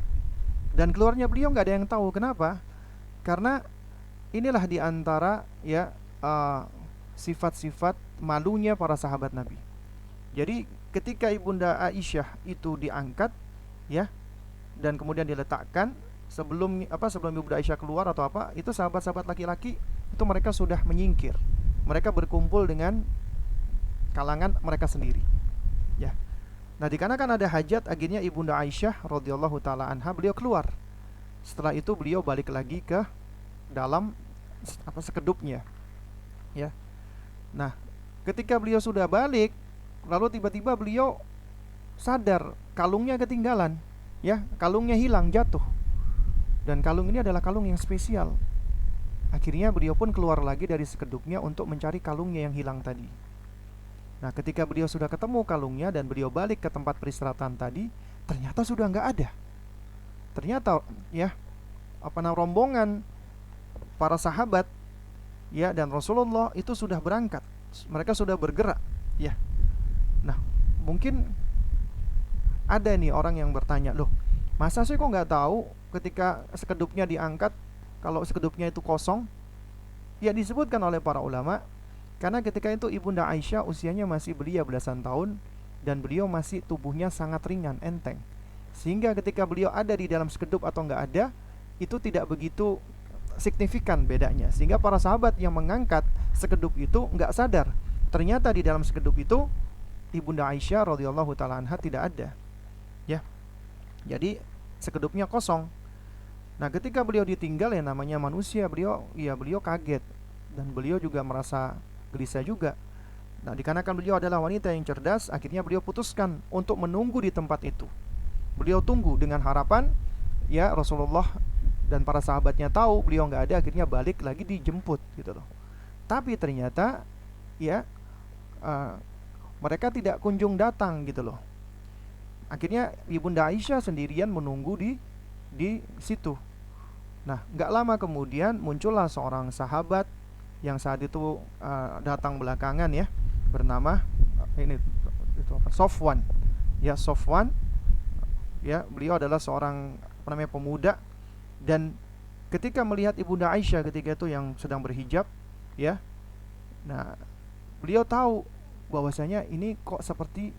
dan keluarnya beliau nggak ada yang tahu kenapa, karena inilah diantara, ya, sifat-sifat malunya para sahabat Nabi. Jadi ketika ibunda Aisyah itu diangkat, ya, dan kemudian diletakkan sebelum ibunda Aisyah keluar atau itu sahabat-sahabat laki-laki itu mereka sudah menyingkir, mereka berkumpul dengan kalangan mereka sendiri, ya. Nah, dikarenakan ada hajat, akhirnya ibunda Aisyah radhiyallahu taala anha beliau keluar. Setelah itu beliau balik lagi ke dalam sekedupnya, ya. Nah, ketika beliau sudah balik, lalu tiba-tiba beliau sadar kalungnya ketinggalan, ya, kalungnya hilang, jatuh. Dan kalung ini adalah kalung yang spesial. Akhirnya beliau pun keluar lagi dari sekedupnya untuk mencari kalungnya yang hilang tadi. Nah, ketika beliau sudah ketemu kalungnya dan beliau balik ke tempat peristirahatan tadi, ternyata sudah nggak ada. Ternyata, ya, rombongan para sahabat, ya, dan Rasulullah itu sudah berangkat. Mereka sudah bergerak, ya. Nah, mungkin ada nih orang yang bertanya, loh, masa sih kok nggak tahu ketika sekedupnya diangkat, kalau sekedupnya itu kosong? Ya, disebutkan oleh para ulama, karena ketika itu ibunda Aisyah usianya masih belia belasan tahun, dan beliau masih tubuhnya sangat ringan, enteng, sehingga ketika beliau ada di dalam sekedup atau nggak ada, itu tidak begitu signifikan bedanya, sehingga para sahabat yang mengangkat sekedup itu nggak sadar ternyata di dalam sekedup itu ibunda Aisyah radhiyallahu taala anha tidak ada, ya. Jadi sekedupnya kosong. Nah, ketika beliau ditinggal, ya, namanya manusia, beliau kaget, dan beliau juga merasa gelisah juga. Nah, dikarenakan beliau adalah wanita yang cerdas, akhirnya beliau putuskan untuk menunggu di tempat itu. Beliau tunggu dengan harapan, ya, Rasulullah dan para sahabatnya tahu beliau nggak ada, akhirnya balik lagi dijemput, gitu loh. Tapi ternyata, ya, mereka tidak kunjung datang, gitu loh. Akhirnya ibunda Aisyah sendirian menunggu di situ. Nah, nggak lama kemudian muncullah seorang sahabat yang saat itu datang belakangan, ya, bernama Sofwan. Ya, Sofwan, ya, beliau adalah seorang pemuda, dan ketika melihat Ibunda Aisyah ketika itu yang sedang berhijab, ya. Nah, beliau tahu bahwasanya ini kok seperti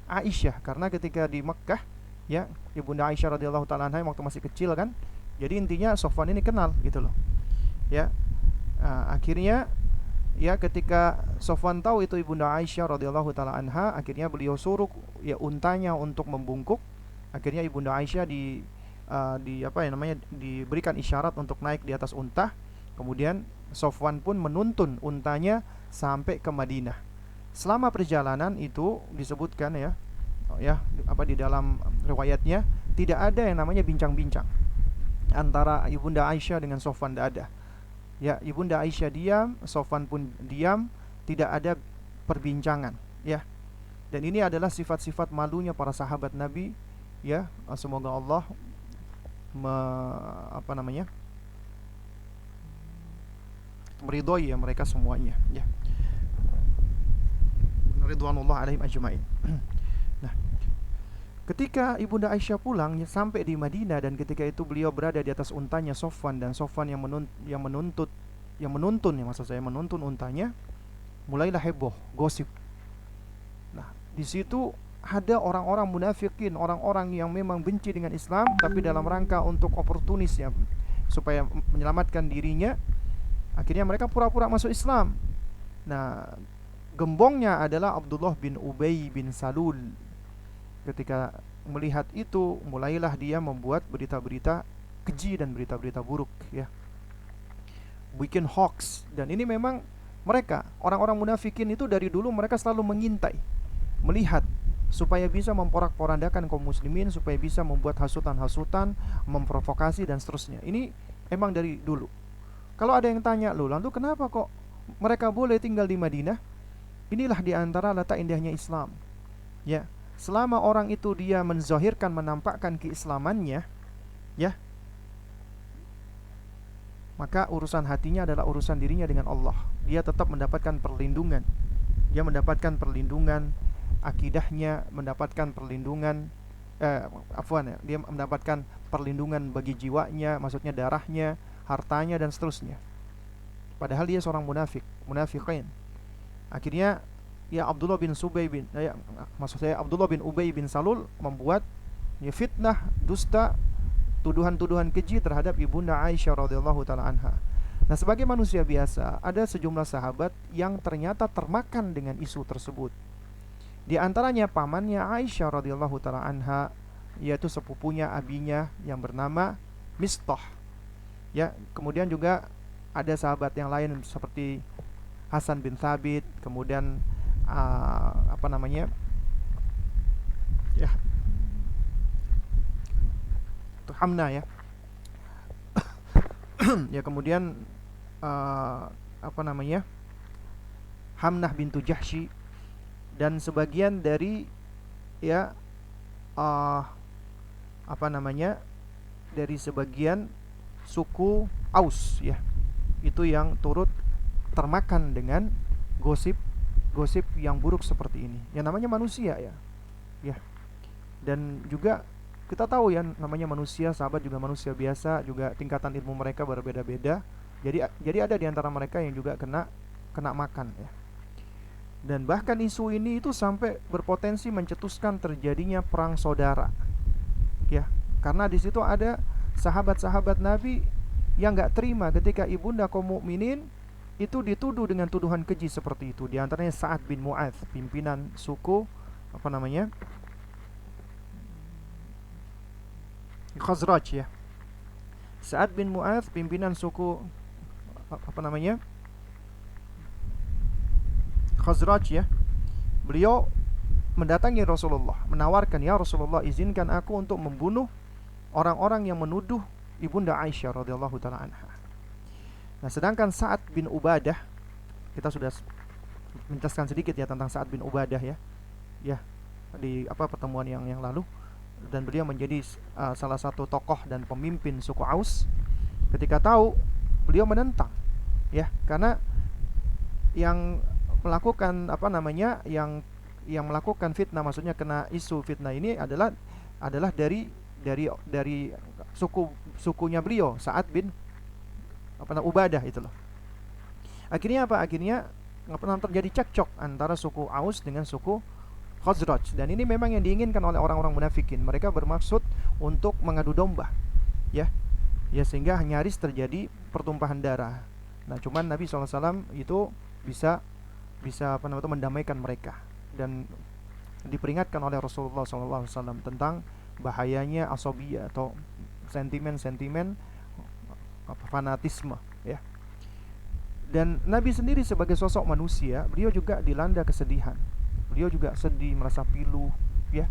Aisyah, karena ketika di Mekkah, ya, Ibunda Aisyah radhiyallahu taala anha waktu masih kecil kan. Jadi intinya Sofwan ini kenal gitu loh. Ya. Akhirnya ya ketika Sofwan tahu itu Ibunda Aisyah radhiyallahu taala anha, akhirnya beliau suruh ya untanya untuk membungkuk. Akhirnya Ibunda Aisyah di apa ya namanya, diberikan isyarat untuk naik di atas unta. Kemudian Sofwan pun menuntun untanya sampai ke Madinah. Selama perjalanan itu disebutkan ya, apa di dalam riwayatnya tidak ada yang namanya bincang-bincang antara Ibunda Aisyah dengan Sofwan, tidak ada. Ya, Ibunda Aisyah diam, Sofwan pun diam, tidak ada perbincangan, ya. Dan ini adalah sifat-sifat malunya para sahabat Nabi, ya. Semoga Allah apa namanya, meridhoi ya mereka semuanya, ya. Ridwanullah alaihim ajmain. Nah, ketika Ibunda Aisyah pulang sampai di Madinah, dan ketika itu beliau berada di atas untanya Sofwan, dan Sofwan yang menuntun ya, maksud saya menuntun untanya, mulailah heboh, gosip. Nah, di situ ada orang-orang munafikin, orang-orang yang memang benci dengan Islam, tapi dalam rangka untuk oportunis ya, supaya menyelamatkan dirinya, akhirnya mereka pura-pura masuk Islam. Nah, gembongnya adalah Abdullah bin Ubay bin Salul. Ketika melihat itu, mulailah dia membuat berita-berita keji dan berita-berita buruk, ya, bikin hoax. Dan ini memang mereka, orang-orang munafikin itu dari dulu mereka selalu mengintai, melihat, supaya bisa memporak-porandakan kaum muslimin, supaya bisa membuat hasutan-hasutan, memprovokasi dan seterusnya. Ini emang dari dulu. Kalau ada yang tanya, loh, lalu kenapa kok mereka boleh tinggal di Madinah? Inilah diantara letak indahnya Islam, ya. Selama orang itu dia menzahirkan, menampakkan keislamannya, ya, maka urusan hatinya adalah urusan dirinya dengan Allah. Dia tetap mendapatkan perlindungan. Dia mendapatkan perlindungan akidahnya, mendapatkan perlindungan dia mendapatkan perlindungan bagi jiwanya, maksudnya darahnya, hartanya dan seterusnya. Padahal dia seorang munafikin. Akhirnya ya Abdullah bin Ubay bin Salul membuat ya fitnah, dusta, tuduhan-tuduhan keji terhadap Ibunda Aisyah radhiyallahu taala anha. Nah, sebagai manusia biasa, ada sejumlah sahabat yang ternyata termakan dengan isu tersebut. Di antaranya pamannya Aisyah radhiyallahu taala anha, yaitu sepupunya abinya yang bernama Mistah. Ya, kemudian juga ada sahabat yang lain seperti Hasan bin Thabit, kemudian apa namanya? Ya, itu Hamna ya. Ya, kemudian apa namanya? Hamnah bintu Jahsy, dan sebagian dari ya apa namanya? Dari sebagian suku Aus ya. Itu yang turut termakan dengan gosip yang buruk seperti ini. Yang namanya manusia ya. Ya. Dan juga kita tahu ya, namanya manusia, sahabat juga manusia biasa, juga tingkatan ilmu mereka berbeda-beda. Jadi ada di antara mereka yang juga kena makan ya. Dan bahkan isu ini itu sampai berpotensi mencetuskan terjadinya perang saudara. Ya, karena di situ ada sahabat-sahabat Nabi yang enggak terima ketika ibunda kaum mukminin itu dituduh dengan tuduhan keji seperti itu. Di antaranya Sa'ad bin Mu'adz, pimpinan suku apa namanya? Khazraj ya. Sa'ad bin Mu'adz, pimpinan suku apa namanya? Khazraj ya. Beliau mendatangi Rasulullah, menawarkan, "Ya Rasulullah, izinkan aku untuk membunuh orang-orang yang menuduh Ibunda Aisyah radhiyallahu taala anha." Nah, sedangkan Sa'ad bin Ubadah, kita sudah menjelaskan sedikit ya tentang Sa'ad bin Ubadah ya. Ya, di pertemuan yang lalu, dan beliau menjadi salah satu tokoh dan pemimpin suku Aus. Ketika tahu, beliau menentang ya, karena yang melakukan yang melakukan fitnah, maksudnya kena isu fitnah ini adalah dari dari sukunya beliau, Sa'ad bin Ubadah itu loh. Akhirnya apa? Akhirnya terjadi cekcok antara suku Aus dengan suku Khazraj, dan ini memang yang diinginkan oleh orang-orang munafikin. Mereka bermaksud untuk mengadu domba, ya, sehingga nyaris terjadi pertumpahan darah. Nah, cuman Nabi SAW itu bisa mendamaikan mereka, dan diperingatkan oleh Rasulullah SAW tentang bahayanya asabiyah atau sentimen-sentimen fanatisme, ya. Dan Nabi sendiri sebagai sosok manusia, beliau juga dilanda kesedihan. Beliau juga sedih, merasa pilu, ya.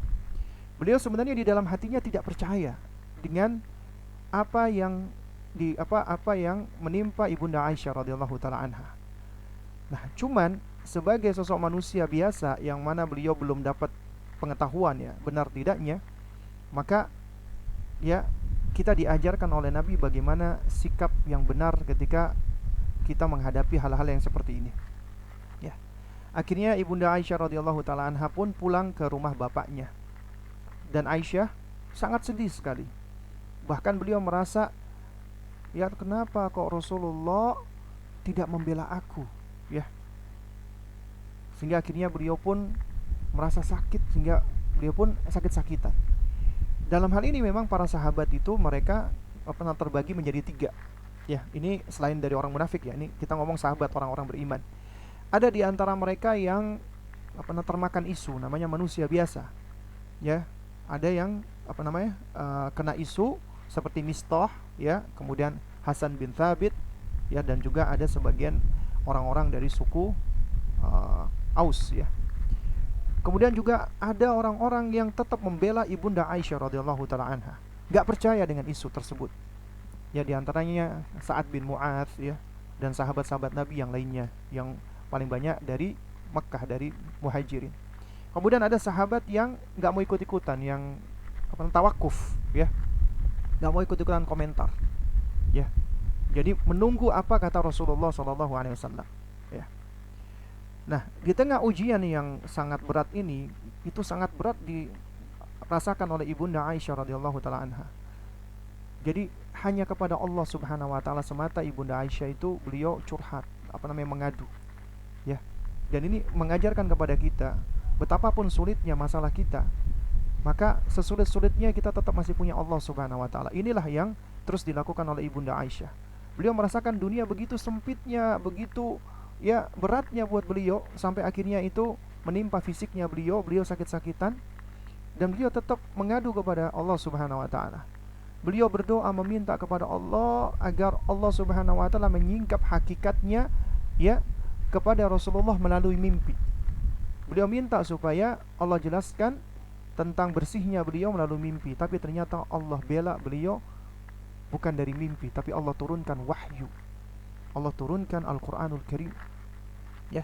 Beliau sebenarnya di dalam hatinya tidak percaya dengan apa yang menimpa Ibunda Aisyah radhiyallahu taala anha. Nah, cuman sebagai sosok manusia biasa yang mana beliau belum dapat pengetahuan, ya, benar tidaknya, maka ya kita diajarkan oleh Nabi bagaimana sikap yang benar ketika kita menghadapi hal-hal yang seperti ini, ya. Akhirnya Ibunda Aisyah radhiyallahu taala anha pun pulang ke rumah bapaknya, dan Aisyah sangat sedih sekali. Bahkan beliau merasa, ya, kenapa kok Rasulullah tidak membela aku, ya. Sehingga akhirnya beliau pun merasa sakit, sehingga beliau pun sakit-sakitan. Dalam hal ini memang para sahabat itu mereka terbagi menjadi 3. Ya, ini selain dari orang munafik, ya, ini kita ngomong sahabat, orang-orang beriman. Ada di antara mereka yang termakan isu, namanya manusia biasa, ya. Ada yang kena isu seperti Mistah, ya, kemudian Hasan bin Thabit, ya, dan juga ada sebagian orang-orang dari suku Aus, ya. Kemudian juga ada orang-orang yang tetap membela Ibunda Aisyah radhiyallahu taala anha, enggak percaya dengan isu tersebut. Ya, di antaranya Sa'ad bin Mu'adz, ya, dan sahabat-sahabat Nabi yang lainnya, yang paling banyak dari Makkah, dari Muhajirin. Kemudian ada sahabat yang enggak mau ikut-ikutan, yang tawakuf, ya, enggak mau ikut-ikutan komentar, ya. Jadi menunggu apa kata Rasulullah SAW, ya. Nah, di tengah ujian yang sangat berat ini, itu sangat berat dirasakan oleh Ibunda Aisyah radhiyallahu taala anha. Jadi hanya kepada Allah Subhanahu wa taala semata Ibunda Aisyah itu beliau curhat, mengadu, ya. Dan ini mengajarkan kepada kita betapapun sulitnya masalah kita, maka sesulit-sulitnya kita tetap masih punya Allah Subhanahu wa taala. Inilah yang terus dilakukan oleh Ibunda Aisyah. Beliau merasakan dunia begitu sempitnya, begitu, ya, beratnya buat beliau, sampai akhirnya itu menimpa fisiknya beliau sakit-sakitan, dan beliau tetap mengadu kepada Allah Subhanahu wa taala. Beliau berdoa meminta kepada Allah agar Allah Subhanahu wa taala menyingkap hakikatnya, ya, kepada Rasulullah melalui mimpi. Beliau minta supaya Allah jelaskan tentang bersihnya beliau melalui mimpi, tapi ternyata Allah bela beliau bukan dari mimpi, tapi Allah turunkan wahyu. Allah turunkan Al-Qur'anul Karim, ya,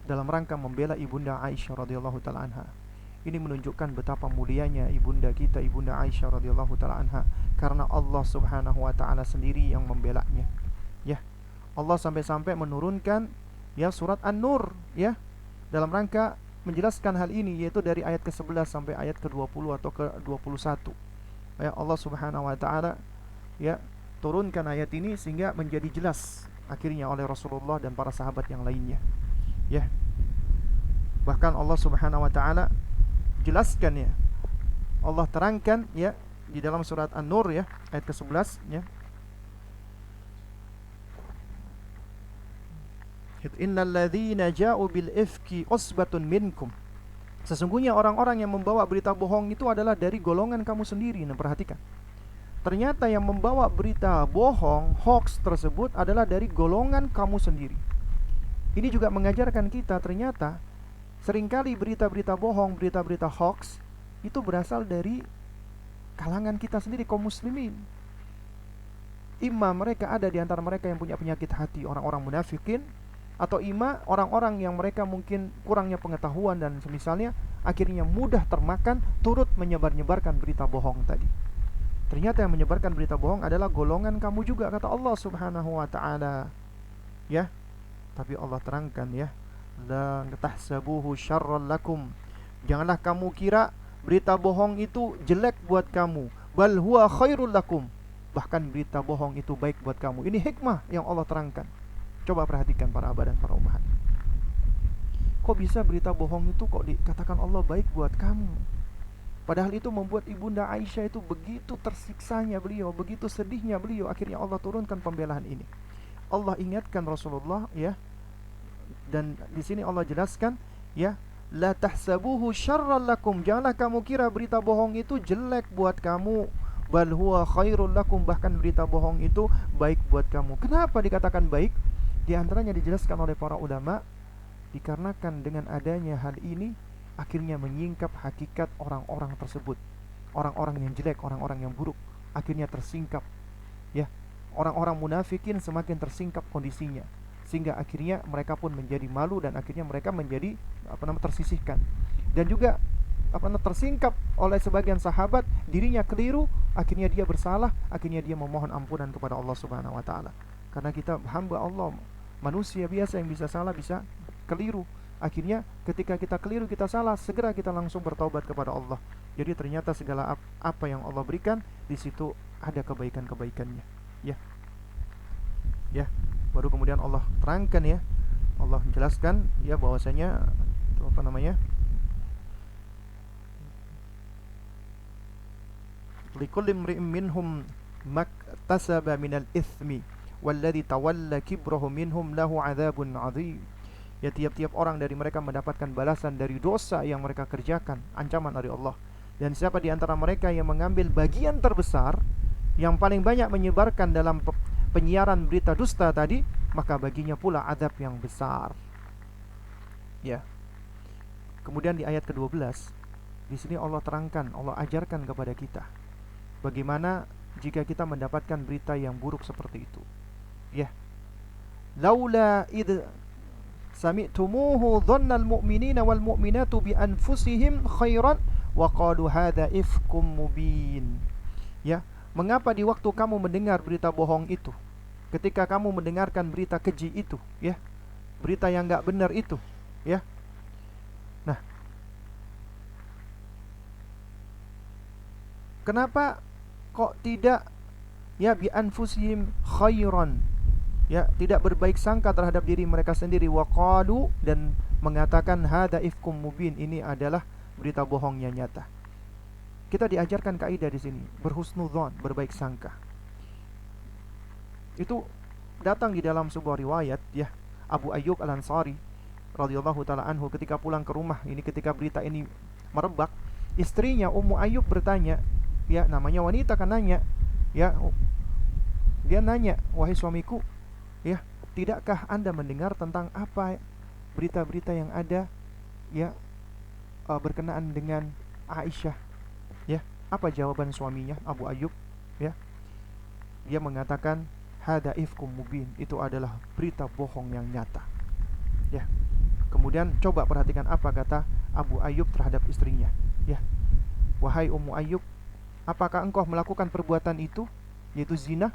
dalam rangka membela Ibunda Aisyah radhiyallahu taala anha. Ini menunjukkan betapa mulianya ibunda kita, Ibunda Aisyah radhiyallahu taala anha, karena Allah Subhanahu wa taala sendiri yang membelanya, ya. Allah sampai-sampai menurunkan, ya, surat An-Nur, ya, dalam rangka menjelaskan hal ini, yaitu dari ayat ke-11 sampai ayat ke-20 atau ke-21. Ya, Allah Subhanahu wa taala, ya, turunkan ayat ini sehingga menjadi jelas akhirnya oleh Rasulullah dan para sahabat yang lainnya, ya. Bahkan Allah Subhanahu wa taala jelaskan, ya, Allah terangkan, ya, di dalam surat An-Nur, ya, ayat ke-11, ya. Innal ladzina ja'u bil ifki usbatun minkum. Sesungguhnya orang-orang yang membawa berita bohong itu adalah dari golongan kamu sendiri. Nah, perhatikan. Ternyata yang membawa berita bohong, hoax tersebut adalah dari golongan kamu sendiri. Ini juga mengajarkan kita ternyata seringkali berita-berita bohong, berita-berita hoax itu berasal dari kalangan kita sendiri, kaum muslimin. Imma mereka ada di antara mereka yang punya penyakit hati, orang-orang munafikin, atau imma orang-orang yang mereka mungkin kurangnya pengetahuan dan semisalnya, akhirnya mudah termakan turut menyebar-nyebarkan berita bohong tadi. Ternyata yang menyebarkan berita bohong adalah golongan kamu juga, kata Allah Subhanahu wa taala, ya. Tapi Allah terangkan, ya, la tahsabuhu syarran lakum. Janganlah kamu kira berita bohong itu jelek buat kamu. Bal huwa khairul lakum, bahkan berita bohong itu baik buat kamu. Ini hikmah yang Allah terangkan. Coba perhatikan para abah dan para ummahat. Kok bisa berita bohong itu kok dikatakan Allah baik buat kamu? Padahal itu membuat Ibunda Aisyah itu begitu tersiksanya beliau, begitu sedihnya beliau. Akhirnya Allah turunkan pembelaan ini. Allah ingatkan Rasulullah, ya. Dan di sini Allah jelaskan, ya, la tahsabuhu syarran lakum, janganlah kamu kira berita bohong itu jelek buat kamu. Bal huwa khairul lakum, bahkan berita bohong itu baik buat kamu. Kenapa dikatakan baik? Di antaranya dijelaskan oleh para ulama, dikarenakan dengan adanya hal ini akhirnya menyingkap hakikat orang-orang tersebut. Orang-orang yang jelek, orang-orang yang buruk akhirnya tersingkap, ya. Orang-orang munafikin semakin tersingkap kondisinya, sehingga akhirnya mereka pun menjadi malu dan akhirnya mereka menjadi tersisihkan. Dan juga tersingkap oleh sebagian sahabat, dirinya keliru, akhirnya dia bersalah, akhirnya dia memohon ampunan kepada Allah Subhanahu wa taala. Karena kita hamba Allah, manusia biasa yang bisa salah, bisa keliru. Akhirnya ketika kita keliru, kita salah, segera kita langsung bertaubat kepada Allah. Jadi ternyata segala apa yang Allah berikan di situ ada kebaikan-kebaikannya, ya. Ya, baru kemudian Allah terangkan, ya. Allah menjelaskan, ya, bahwasanya likulli imri'in minhum maktasaba minal itsmi walladzi tawalla kibrahu minhum lahu adzabun 'adzim. Ya, tiap-tiap orang dari mereka mendapatkan balasan dari dosa yang mereka kerjakan, ancaman dari Allah. Dan siapa di antara mereka yang mengambil bagian terbesar, yang paling banyak menyebarkan dalam penyiaran berita dusta tadi, maka baginya pula azab yang besar. Ya. Kemudian di ayat ke-12, di sini Allah terangkan, Allah ajarkan kepada kita bagaimana jika kita mendapatkan berita yang buruk seperti itu. Ya. Laula id sami'tumuhu dhannal mu'minina wal mu'minatu bi anfusihim khairan wa qalu hadza ifkum mubin. Ya, mengapa di waktu kamu mendengar berita bohong itu, ketika kamu mendengarkan berita keji itu, ya, berita yang enggak benar itu, ya. Nah, kenapa kok tidak, ya, bi anfusihim khairan, ya, tidak berbaik sangka terhadap diri mereka sendiri, waqalu, dan mengatakan hadza ifkum mubin, ini adalah berita bohongnya nyata. Kita diajarkan kaidah di sini, berhusnudzon, berbaik sangka. Itu datang di dalam sebuah riwayat, ya. Abu Ayyub Al-Ansari radhiyallahu taala anhu ketika pulang ke rumah, ini ketika berita ini merebak, istrinya Ummu Ayyub bertanya, ya, namanya wanita kan, nanya, ya, dia nanya, wahai suamiku, ya, tidakkah Anda mendengar tentang apa berita-berita yang ada, ya, berkenaan dengan Aisyah, ya? Apa jawaban suaminya Abu Ayyub, ya? Dia mengatakan hadza ifkum mubin, itu adalah berita bohong yang nyata, ya. Kemudian coba perhatikan apa kata Abu Ayyub terhadap istrinya, ya. Wahai Ummu Ayyub, apakah engkau melakukan perbuatan itu, yaitu zina?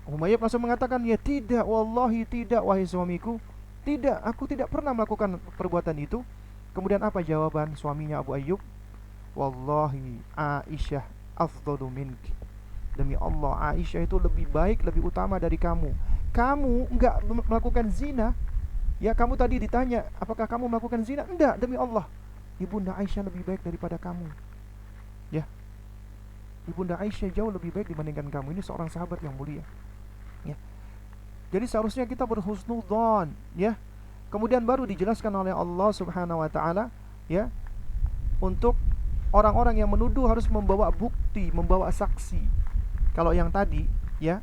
Ummu Ayyub langsung mengatakan, ya tidak, wallahi tidak, wahai suamiku, tidak, aku tidak pernah melakukan perbuatan itu. Kemudian apa jawaban suaminya Abu Ayyub? Wallahi Aisyah afdalu minki, demi Allah Aisyah itu lebih baik, lebih utama dari kamu. Kamu enggak melakukan zina, ya. Kamu tadi ditanya apakah kamu melakukan zina, enggak, demi Allah Ibunda Aisyah lebih baik daripada kamu, ya. Ibunda Aisyah jauh lebih baik dibandingkan kamu. Ini seorang sahabat yang mulia, ya. Jadi seharusnya kita berhusnudzon, ya. Kemudian baru dijelaskan oleh Allah Subhanahu wa taala, ya, untuk orang-orang yang menuduh harus membawa bukti, membawa saksi. Kalau yang tadi, ya,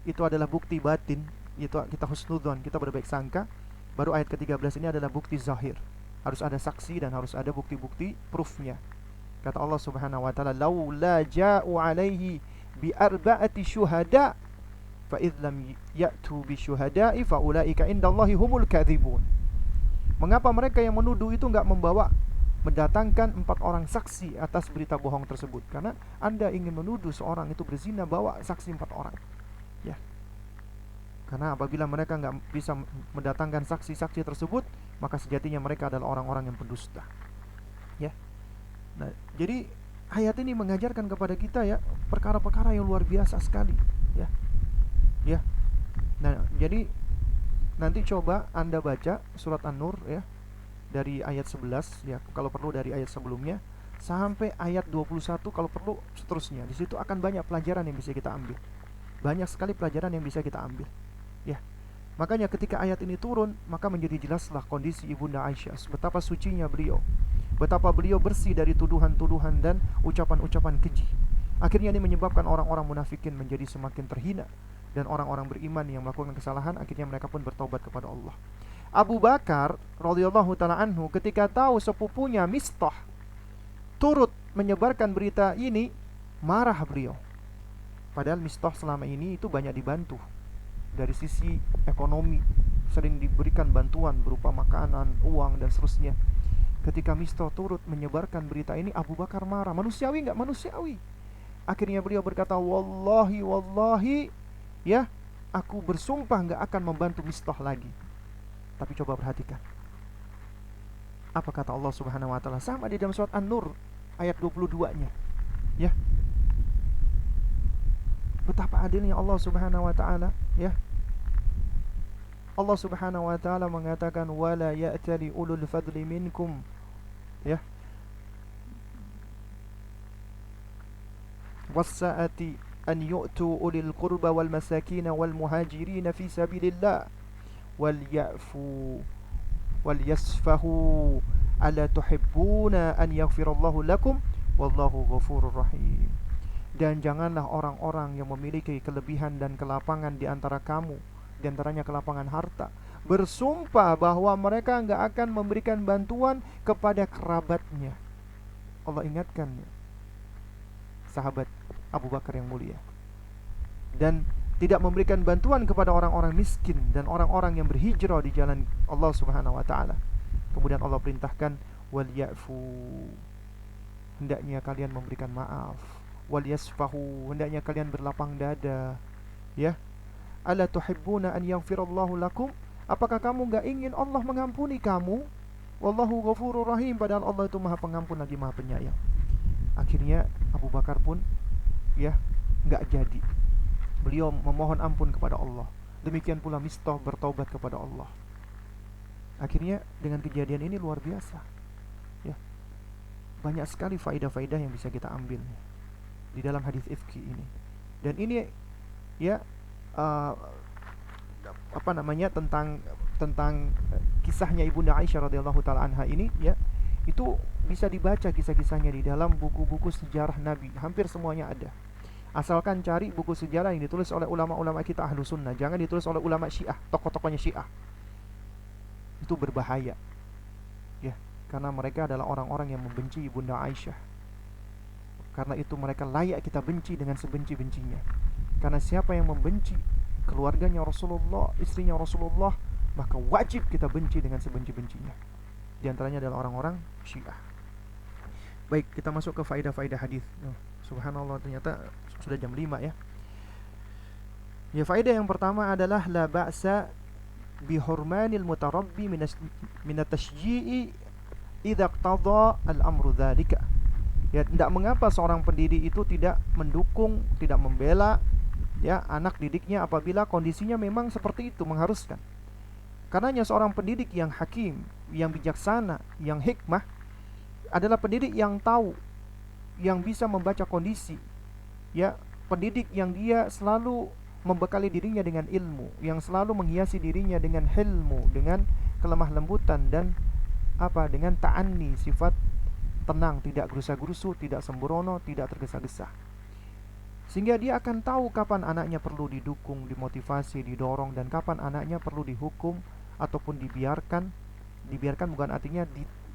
itu adalah bukti batin, itu kita husnudzon, kita berbaik sangka. Baru ayat ke-13 ini adalah bukti zahir. Harus ada saksi dan harus ada bukti-bukti proofnya. Kata Allah Subhanahu wa taala, laula ja'u alaihi bi arba'ati syuhada fa idz lam ya'tu bi syuhada'i fa ulaika indallahi humul kadzibun. Mengapa mereka yang menuduh itu enggak mendatangkan 4 orang saksi atas berita bohong tersebut? Karena Anda ingin menuduh seorang itu berzina, bawa saksi 4 orang, ya. Karena apabila mereka enggak bisa mendatangkan saksi-saksi tersebut, maka sejatinya mereka adalah orang-orang yang pendusta, ya. Nah, jadi ayat ini mengajarkan kepada kita ya perkara-perkara yang luar biasa sekali, ya. Ya. Nah, jadi nanti coba Anda baca surat An-Nur ya dari ayat 11 ya, kalau perlu dari ayat sebelumnya sampai ayat 21 kalau perlu seterusnya. Di situ akan banyak pelajaran yang bisa kita ambil. Banyak sekali pelajaran yang bisa kita ambil. Ya. Makanya ketika ayat ini turun, maka menjadi jelaslah kondisi Ibunda Aisyah, betapa sucinya beliau, betapa beliau bersih dari tuduhan-tuduhan dan ucapan-ucapan keji. Akhirnya ini menyebabkan orang-orang munafikin menjadi semakin terhina, dan orang-orang beriman yang melakukan kesalahan akhirnya mereka pun bertobat kepada Allah. Abu Bakar radhiyallahu taala anhu ketika tahu sepupunya Mistah turut menyebarkan berita ini, marah beliau. Padahal Mistah selama ini itu banyak dibantu dari sisi ekonomi, sering diberikan bantuan berupa makanan, uang dan seterusnya. Ketika Mistah turut menyebarkan berita ini, Abu Bakar marah. Manusiawi nggak manusiawi? Akhirnya beliau berkata, wallahi wallahi, ya, aku bersumpah nggak akan membantu Mistah lagi. Tapi coba perhatikan apa kata Allah Subhanahu wa taala sama di dalam surat An-Nur ayat 22-nya. Ya. Betapa adilnya Allah Subhanahu wa taala, ya. Allah Subhanahu wa taala mengatakan wala ya'tali ulul fadli minkum, ya, was-sa'ati an yu'tu ulil qurba wal masakin wal muhajirin fi sabilillah wal ya'fu wal yasfahu ala tuhibbuna an yaghfirallahu lakum wallahu ghafurur rahim. Dan janganlah orang-orang yang memiliki kelebihan dan kelapangan di antara kamu, di antaranya kelapangan harta, bersumpah bahwa mereka enggak akan memberikan bantuan kepada kerabatnya. Allah ingatkan sahabat Abu Bakar yang mulia, dan tidak memberikan bantuan kepada orang-orang miskin dan orang-orang yang berhijrah di jalan Allah Subhanahu wa taala. Kemudian Allah perintahkan wal ya'fu, hendaknya kalian memberikan maaf, wal yasfahu, hendaknya kalian berlapang dada, ya. Ala tuhibbuna an yaghfirallahu lakum, apakah kamu enggak ingin Allah mengampuni kamu? Wallahu ghafurur rahim, padahal Allah itu Maha Pengampun lagi Maha Penyayang. Akhirnya Abu Bakar pun ya enggak jadi. Beliau memohon ampun kepada Allah. Demikian pula Mistah bertaubat kepada Allah. Akhirnya dengan kejadian ini luar biasa. Ya. Banyak sekali faedah-faedah yang bisa kita ambil di dalam hadis ifki ini. Dan ini ya tentang kisahnya Ibunda Aisyah radhiyallahu taala anha ini, ya, itu bisa dibaca kisah-kisahnya di dalam buku-buku sejarah Nabi. Hampir semuanya ada. Asalkan cari buku sejarah yang ditulis oleh ulama-ulama kita ahlu sunnah, jangan ditulis oleh ulama Syiah, tokoh-tokohnya Syiah. Itu berbahaya, ya, karena mereka adalah orang-orang yang membenci Ibunda Aisyah. Karena itu mereka layak kita benci dengan sebenci-bencinya. Karena siapa yang membenci keluarganya Rasulullah, istrinya Rasulullah, maka wajib kita benci dengan sebenci-bencinya. Di antaranya adalah orang-orang Syiah. Baik, kita masuk ke faedah-faedah hadis. Subhanallah, ternyata sudah jam 5 ya. Ya, faedah yang pertama adalah la ba'sa bi hurmanil mutarabbi min at-tashji'i idza iqtada al-amru dzalika. Ya, tidak mengapa seorang pendidik itu tidak mendukung, tidak membela, ya, anak didiknya apabila kondisinya memang seperti itu mengharuskan. Karenanya seorang pendidik yang hakim, yang bijaksana, yang hikmah adalah pendidik yang tahu, yang bisa membaca kondisi, ya, pendidik yang dia selalu membekali dirinya dengan ilmu, yang selalu menghiasi dirinya dengan hilmu, dengan kelemah lembutan dan dengan ta'anni, sifat tenang, tidak gerusa-gerusu, tidak sembrono, tidak tergesa-gesa. Sehingga dia akan tahu kapan anaknya perlu didukung, dimotivasi, didorong, dan kapan anaknya perlu dihukum ataupun dibiarkan. Dibiarkan bukan artinya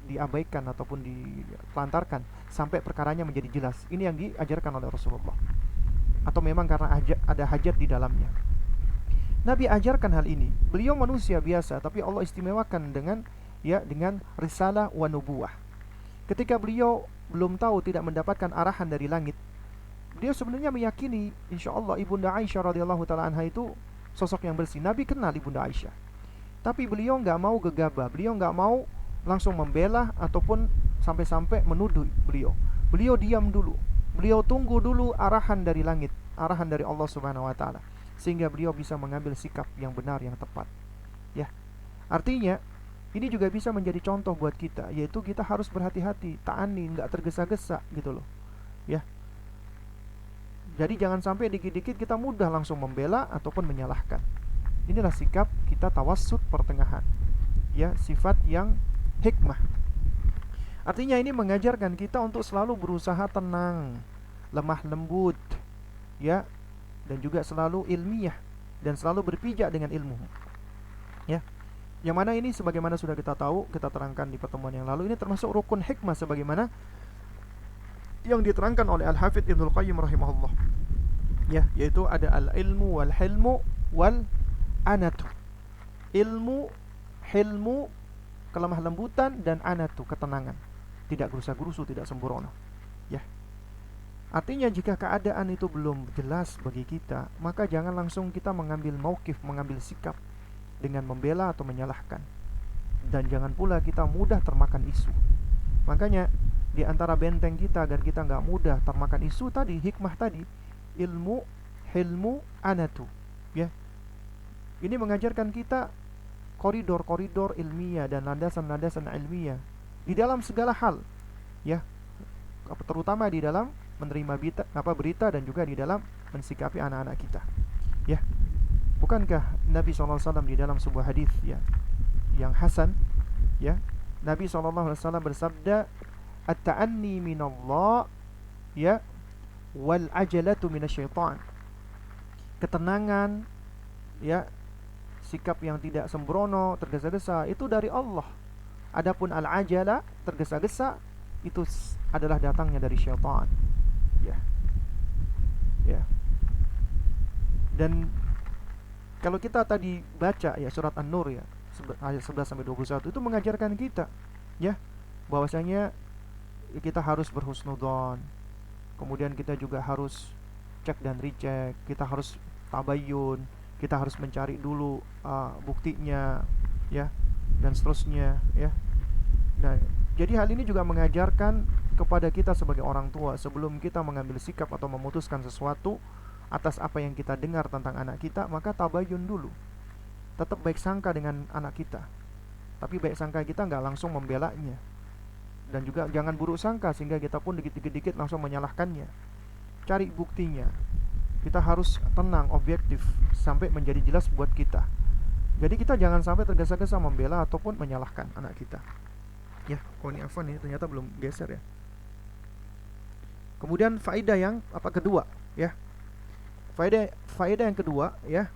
diabaikan ataupun ditelantarkan sampai perkaranya menjadi jelas. Ini yang diajarkan oleh Rasulullah. Atau memang karena ada hajat di dalamnya. Nabi ajarkan hal ini. Beliau manusia biasa, tapi Allah istimewakan dengan risalah wa nubuwah. Ketika beliau belum tahu, tidak mendapatkan arahan dari langit, beliau sebenarnya meyakini insyaallah Ibunda Aisyah radhiyallahu taala anha itu sosok yang bersih. Nabi kenal Ibunda Aisyah, tapi beliau enggak mau gegabah, beliau enggak mau
langsung membela ataupun sampai-sampai menuduh beliau. Beliau diam dulu. Beliau tunggu dulu arahan dari langit, arahan dari Allah Subhanahu wa taala, sehingga beliau bisa mengambil sikap yang benar, yang tepat. Ya. Artinya ini juga bisa menjadi contoh buat kita, yaitu kita harus berhati-hati, ta'ani, nggak tergesa-gesa gitu loh. Ya. Jadi jangan sampai dikit-dikit kita mudah langsung membela ataupun menyalahkan. Inilah sikap kita tawassut pertengahan. Ya, sifat yang hikmah. Artinya ini mengajarkan kita untuk selalu berusaha tenang, lemah lembut, ya, dan juga selalu ilmiah dan selalu berpijak dengan ilmu. Ya. Yang mana ini sebagaimana sudah kita tahu, kita terangkan di pertemuan yang lalu, ini termasuk rukun hikmah sebagaimana yang diterangkan oleh Al-Hafidz Ibnul Qayyim rahimahullah. Ya, yaitu ada al-ilmu wal hilmu wal anatu. Ilmu, hilmu, kelemah lembutan, dan anatu, ketenangan. Tidak gerusa-gerusu, tidak sembrono. Ya. Artinya jika keadaan itu belum jelas bagi kita, maka jangan langsung kita mengambil mauqif, mengambil sikap dengan membela atau menyalahkan. Dan jangan pula kita mudah termakan isu. Makanya di antara benteng kita agar kita nggak mudah termakan isu tadi, hikmah tadi, ilmu, hilmu, anatu. Ya. Ini mengajarkan kita koridor-koridor ilmiah dan landasan-landasan ilmiah di dalam segala hal, ya, terutama di dalam menerima berita dan juga di dalam mensikapi anak-anak kita. Ya, bukankah Nabi SAW di dalam sebuah hadis, ya, yang hasan, ya, Nabi SAW bersabda, at-ta'anni minallah, ya, wal ajalatu minasyaitan. Ketenangan, ya, sikap yang tidak sembrono, tergesa-gesa, itu dari Allah. Adapun al-ajala, tergesa-gesa, itu adalah datangnya dari syaitan. Ya. Ya. Dan kalau kita tadi baca, ya, surat An-Nur, ya, ayat 11 sampai 21, itu mengajarkan kita, ya, bahwasanya kita harus berhusnudzon. Kemudian kita juga harus cek dan recheck, kita harus tabayyun, kita harus mencari dulu buktinya, ya, dan seterusnya, ya. Nah, jadi hal ini juga mengajarkan kepada kita sebagai orang tua, sebelum kita mengambil sikap atau memutuskan sesuatu atas apa yang kita dengar tentang anak kita, maka tabayyun dulu. Tetap baik sangka dengan anak kita, tapi baik sangka kita nggak langsung membelanya. Dan juga jangan buruk sangka sehingga kita pun dikit-dikit langsung menyalahkannya. Cari buktinya. Kita harus tenang, objektif, sampai menjadi jelas buat kita. Jadi kita jangan sampai tergesa-gesa membela ataupun menyalahkan anak kita. Ya, ini afwan, ini ternyata belum geser, ya. Kemudian faedah yang kedua, ya. Faedah yang kedua, ya,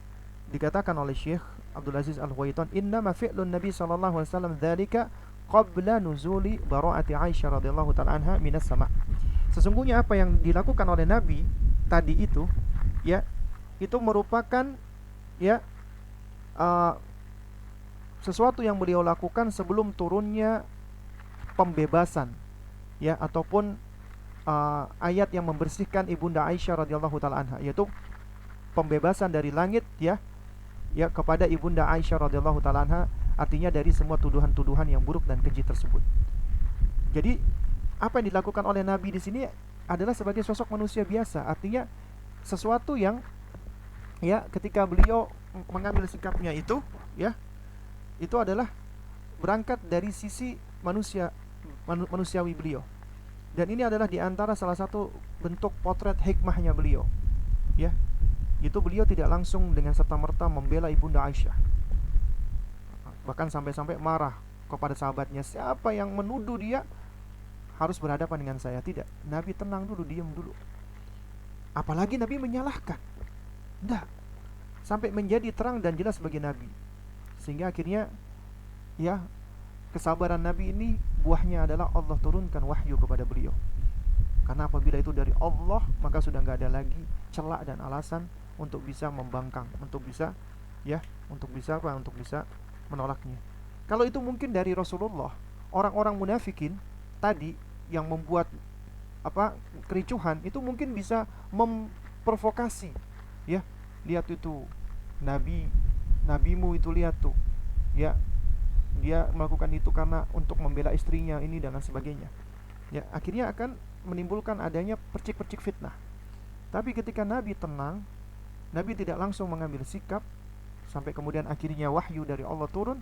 dikatakan oleh Syekh Abdul Aziz Al-Huwaitan, inna ma fi'lun Nabi sallallahu alaihi wasallam dzalika qabla nuzuli bara'ati Aisyah radhiyallahu ta'ala anha minas sama'. Sesungguhnya apa yang dilakukan oleh Nabi tadi itu, ya, itu merupakan, ya, sesuatu yang beliau lakukan sebelum turunnya pembebasan, ya, ataupun ayat yang membersihkan ibunda Aisyah radhiyallahu taala anha, yaitu pembebasan dari langit, ya, ya, kepada ibunda Aisyah radhiyallahu taala anha, artinya dari semua tuduhan-tuduhan yang buruk dan keji tersebut. Jadi apa yang dilakukan oleh Nabi di sini adalah sebagai sosok manusia biasa, artinya sesuatu yang, ya, ketika beliau mengambil sikapnya itu, ya, itu adalah berangkat dari sisi manusiawi beliau. Dan ini adalah diantara salah satu bentuk potret hikmahnya beliau, ya, itu beliau tidak langsung dengan serta-merta membela ibunda Aisyah, bahkan sampai-sampai marah kepada sahabatnya, siapa yang menuduh dia harus berhadapan dengan saya. Tidak, Nabi tenang dulu, diam dulu. Apalagi Nabi menyalahkan, tidak, sampai menjadi terang dan jelas bagi Nabi, sehingga akhirnya, ya, kesabaran Nabi ini buahnya adalah Allah turunkan wahyu kepada beliau. Karena apabila itu dari Allah, maka sudah nggak ada lagi celah dan alasan untuk bisa membangkang, untuk bisa, ya, untuk bisa menolaknya. Kalau itu mungkin dari Rasulullah, orang-orang munafikin tadi yang membuat kericuhan itu mungkin bisa memprovokasi, ya, lihat itu nabimu itu, lihat tuh, ya, dia melakukan itu karena untuk membela istrinya ini dan lain sebagainya. Ya, akhirnya akan menimbulkan adanya percik-percik fitnah. Tapi ketika Nabi tenang, Nabi tidak langsung mengambil sikap sampai kemudian akhirnya wahyu dari Allah turun.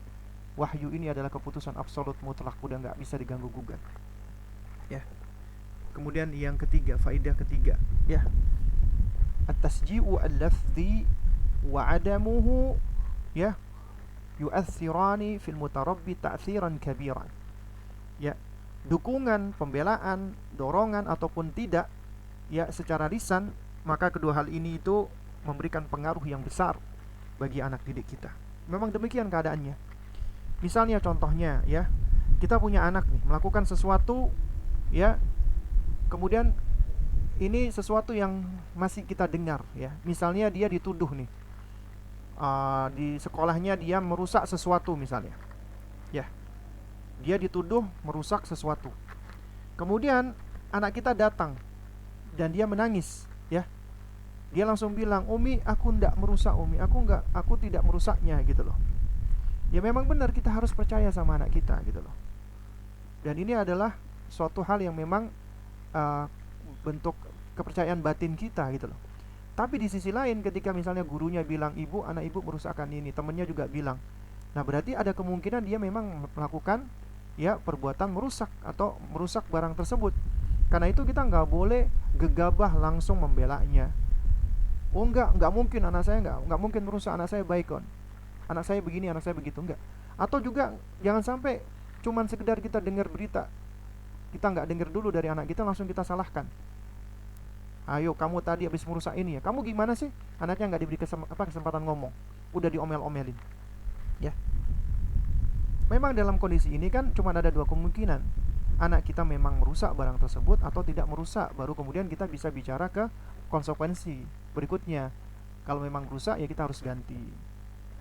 Wahyu ini adalah keputusan absolut mutlak, udah nggak bisa diganggu gugat. Ya. Kemudian yang ketiga, faedah ketiga, ya, at-tasji'u al-lafzi wa 'adamuhu, ya, yu'athirani fil mutarabbi ta'thiran kabiran. Ya, dukungan, pembelaan, dorongan ataupun tidak, ya, secara lisan, maka kedua hal ini itu memberikan pengaruh yang besar bagi anak didik kita. Memang demikian keadaannya. Misalnya contohnya, ya, kita punya anak nih melakukan sesuatu, ya, kemudian ini sesuatu yang masih kita dengar, ya. Misalnya dia dituduh nih, di sekolahnya dia merusak sesuatu misalnya, ya, dia dituduh merusak sesuatu. Kemudian anak kita datang dan dia menangis, ya. Dia langsung bilang, "Umi, aku tidak merusak, Umi, aku tidak merusaknya," gitu loh. Ya memang benar, kita harus percaya sama anak kita, gitu loh. Dan ini adalah suatu hal yang memang bentuk kepercayaan batin kita, gitu loh. Tapi di sisi lain, ketika misalnya gurunya bilang, "Ibu, anak ibu merusakkan ini," temannya juga bilang, nah berarti ada kemungkinan dia memang melakukan, ya, perbuatan merusak atau merusak barang tersebut. Karena itu kita nggak boleh gegabah langsung membelanya. Oh nggak mungkin anak saya nggak mungkin merusak, anak saya baik kon, anak saya begini, anak saya begitu, enggak. Atau juga jangan sampai cuman sekedar kita dengar berita, kita nggak dengar dulu dari anak kita langsung kita salahkan. Ayo kamu tadi habis merusak ini ya, kamu gimana sih? Anaknya nggak diberi kesempatan ngomong, udah diomel-omelin, ya. Memang dalam kondisi ini kan cuma ada dua kemungkinan, anak kita memang merusak barang tersebut atau tidak merusak, baru kemudian kita bisa bicara ke konsekuensi berikutnya. Kalau memang merusak ya kita harus ganti,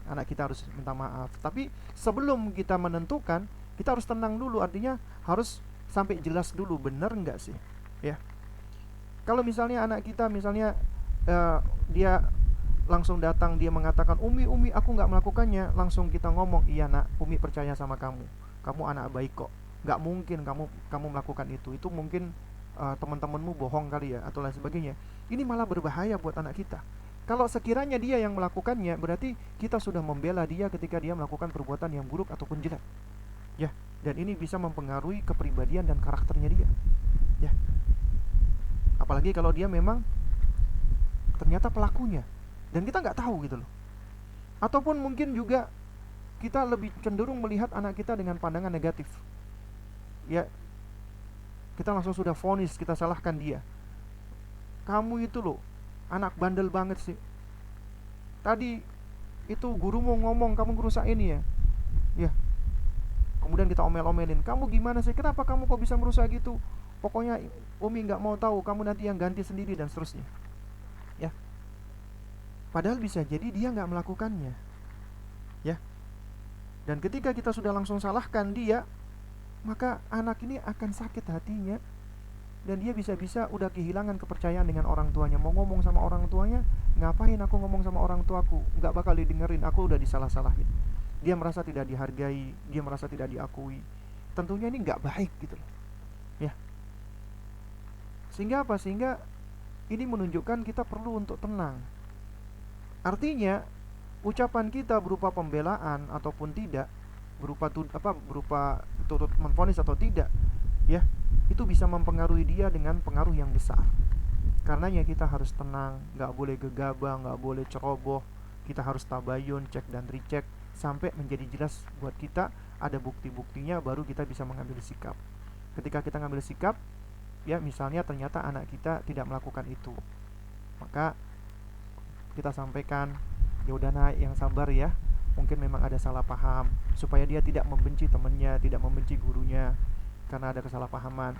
anak kita harus minta maaf. Tapi sebelum kita menentukan, kita harus tenang dulu, artinya harus sampai jelas dulu benar enggak sih, ya. Kalau misalnya anak kita misalnya dia langsung datang, dia mengatakan, Umi aku nggak melakukannya, langsung kita ngomong, "Iya nak, Umi percaya sama kamu anak baik kok, nggak mungkin kamu melakukan itu mungkin teman-temanmu bohong kali ya," atau lain sebagainya. Ini malah berbahaya buat anak kita. Kalau sekiranya dia yang melakukannya, berarti kita sudah membela dia ketika dia melakukan perbuatan yang buruk ataupun jelek, ya. Dan ini bisa mempengaruhi kepribadian dan karakternya dia, ya. Apalagi kalau dia memang ternyata pelakunya dan kita nggak tahu, gitu loh. Ataupun mungkin juga kita lebih cenderung melihat anak kita dengan pandangan negatif, ya. Kita langsung sudah vonis, kita salahkan dia. "Kamu itu loh anak bandel banget sih. Tadi itu gurumu ngomong kamu ngerusak ini ya." Ya. Kemudian kita omel-omelin, "Kamu gimana sih? Kenapa kamu kok bisa merusak gitu? Pokoknya Umi nggak mau tahu, kamu nanti yang ganti sendiri," dan seterusnya. Ya. Padahal bisa jadi dia nggak melakukannya, ya. Dan ketika kita sudah langsung salahkan dia, maka anak ini akan sakit hatinya. Dan dia bisa-bisa udah kehilangan kepercayaan dengan orang tuanya. Mau ngomong sama orang tuanya, "Ngapain aku ngomong sama orang tuaku? Nggak bakal didengerin, aku udah disalah-salahin." Dia merasa tidak dihargai, dia merasa tidak diakui. Tentunya ini nggak baik, gitu loh, ya. Sehingga apa? Sehingga ini menunjukkan kita perlu untuk tenang. Artinya ucapan kita berupa pembelaan ataupun tidak, berupa tutur menvonis atau tidak, ya, itu bisa mempengaruhi dia dengan pengaruh yang besar. Karenanya kita harus tenang, nggak boleh gegabah, nggak boleh ceroboh. Kita harus tabayun, cek dan recheck sampai menjadi jelas buat kita, ada bukti-buktinya, baru kita bisa mengambil sikap. Ketika kita ngambil sikap, ya misalnya ternyata anak kita tidak melakukan itu, maka kita sampaikan, "Ya udah nak, yang sabar ya. Mungkin memang ada salah paham," supaya dia tidak membenci temannya, tidak membenci gurunya karena ada kesalahpahaman.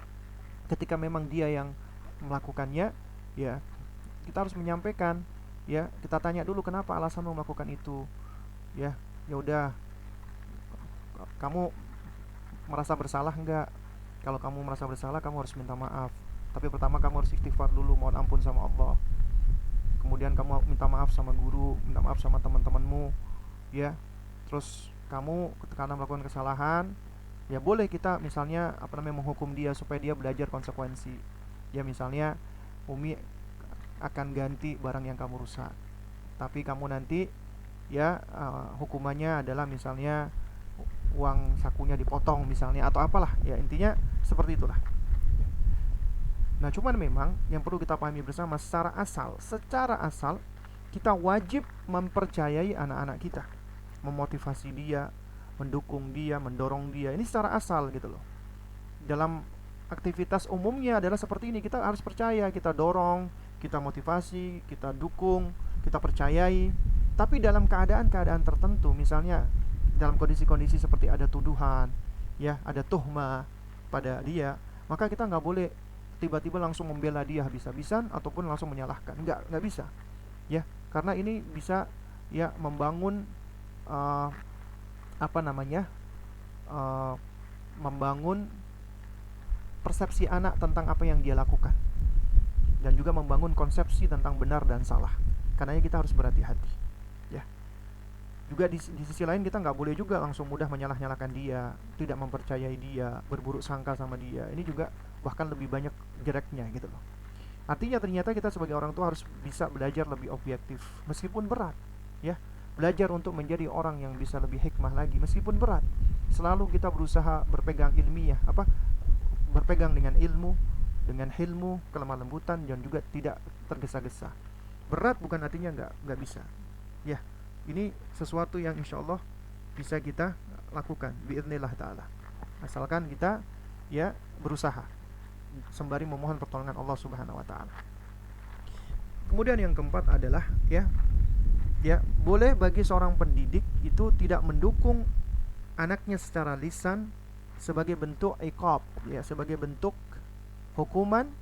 Ketika memang dia yang melakukannya, ya kita harus menyampaikan, ya, kita tanya dulu kenapa alasanmu melakukan itu, ya. Ya udah, kamu merasa bersalah enggak? Kalau kamu merasa bersalah, kamu harus minta maaf. Tapi pertama kamu harus istighfar dulu, mohon ampun sama Allah. Kemudian kamu minta maaf sama guru, minta maaf sama teman-temanmu, ya. Terus kamu karena melakukan kesalahan, ya boleh kita misalnya menghukum dia supaya dia belajar konsekuensi. Ya misalnya Umi akan ganti barang yang kamu rusak, tapi kamu nanti ya hukumannya adalah misalnya uang sakunya dipotong misalnya, atau apalah ya, intinya seperti itulah. Nah cuman memang yang perlu kita pahami bersama, secara asal kita wajib mempercayai anak-anak kita, memotivasi dia, mendukung dia, mendorong dia. Ini secara asal gitu loh. Dalam aktivitas umumnya adalah seperti ini, kita harus percaya, kita dorong, kita motivasi, kita dukung, kita percayai. Tapi dalam keadaan-keadaan tertentu, misalnya dalam kondisi-kondisi seperti ada tuduhan, ya ada tuhmah pada dia, maka kita nggak boleh tiba-tiba langsung membela dia habis-habisan ataupun langsung menyalahkan. Nggak bisa, ya, karena ini bisa ya membangun uh, membangun persepsi anak tentang apa yang dia lakukan, dan juga membangun konsepsi tentang benar dan salah. Karena kita harus berhati-hati, ya. Juga di sisi lain kita nggak boleh juga langsung mudah menyalah-nyalahkan dia, tidak mempercayai dia, berburuk sangka sama dia. Ini juga bahkan lebih banyak jeleknya gitu loh. Artinya ternyata kita sebagai orang tua harus bisa belajar lebih objektif, meskipun berat, ya. Belajar untuk menjadi orang yang bisa lebih hikmah lagi, meskipun berat. Selalu kita berusaha berpegang ilmiah, berpegang dengan ilmu, dengan hilmu, kelemah lembutan, dan juga tidak tergesa-gesa. Berat bukan artinya nggak bisa, ya. Ini sesuatu yang insya Allah bisa kita lakukan biidznillah ta'ala, asalkan kita ya berusaha sembari memohon pertolongan Allah Subhanahu wa taala. Kemudian yang keempat adalah ya boleh bagi seorang pendidik itu tidak mendukung anaknya secara lisan sebagai bentuk iqab, ya, sebagai bentuk hukuman,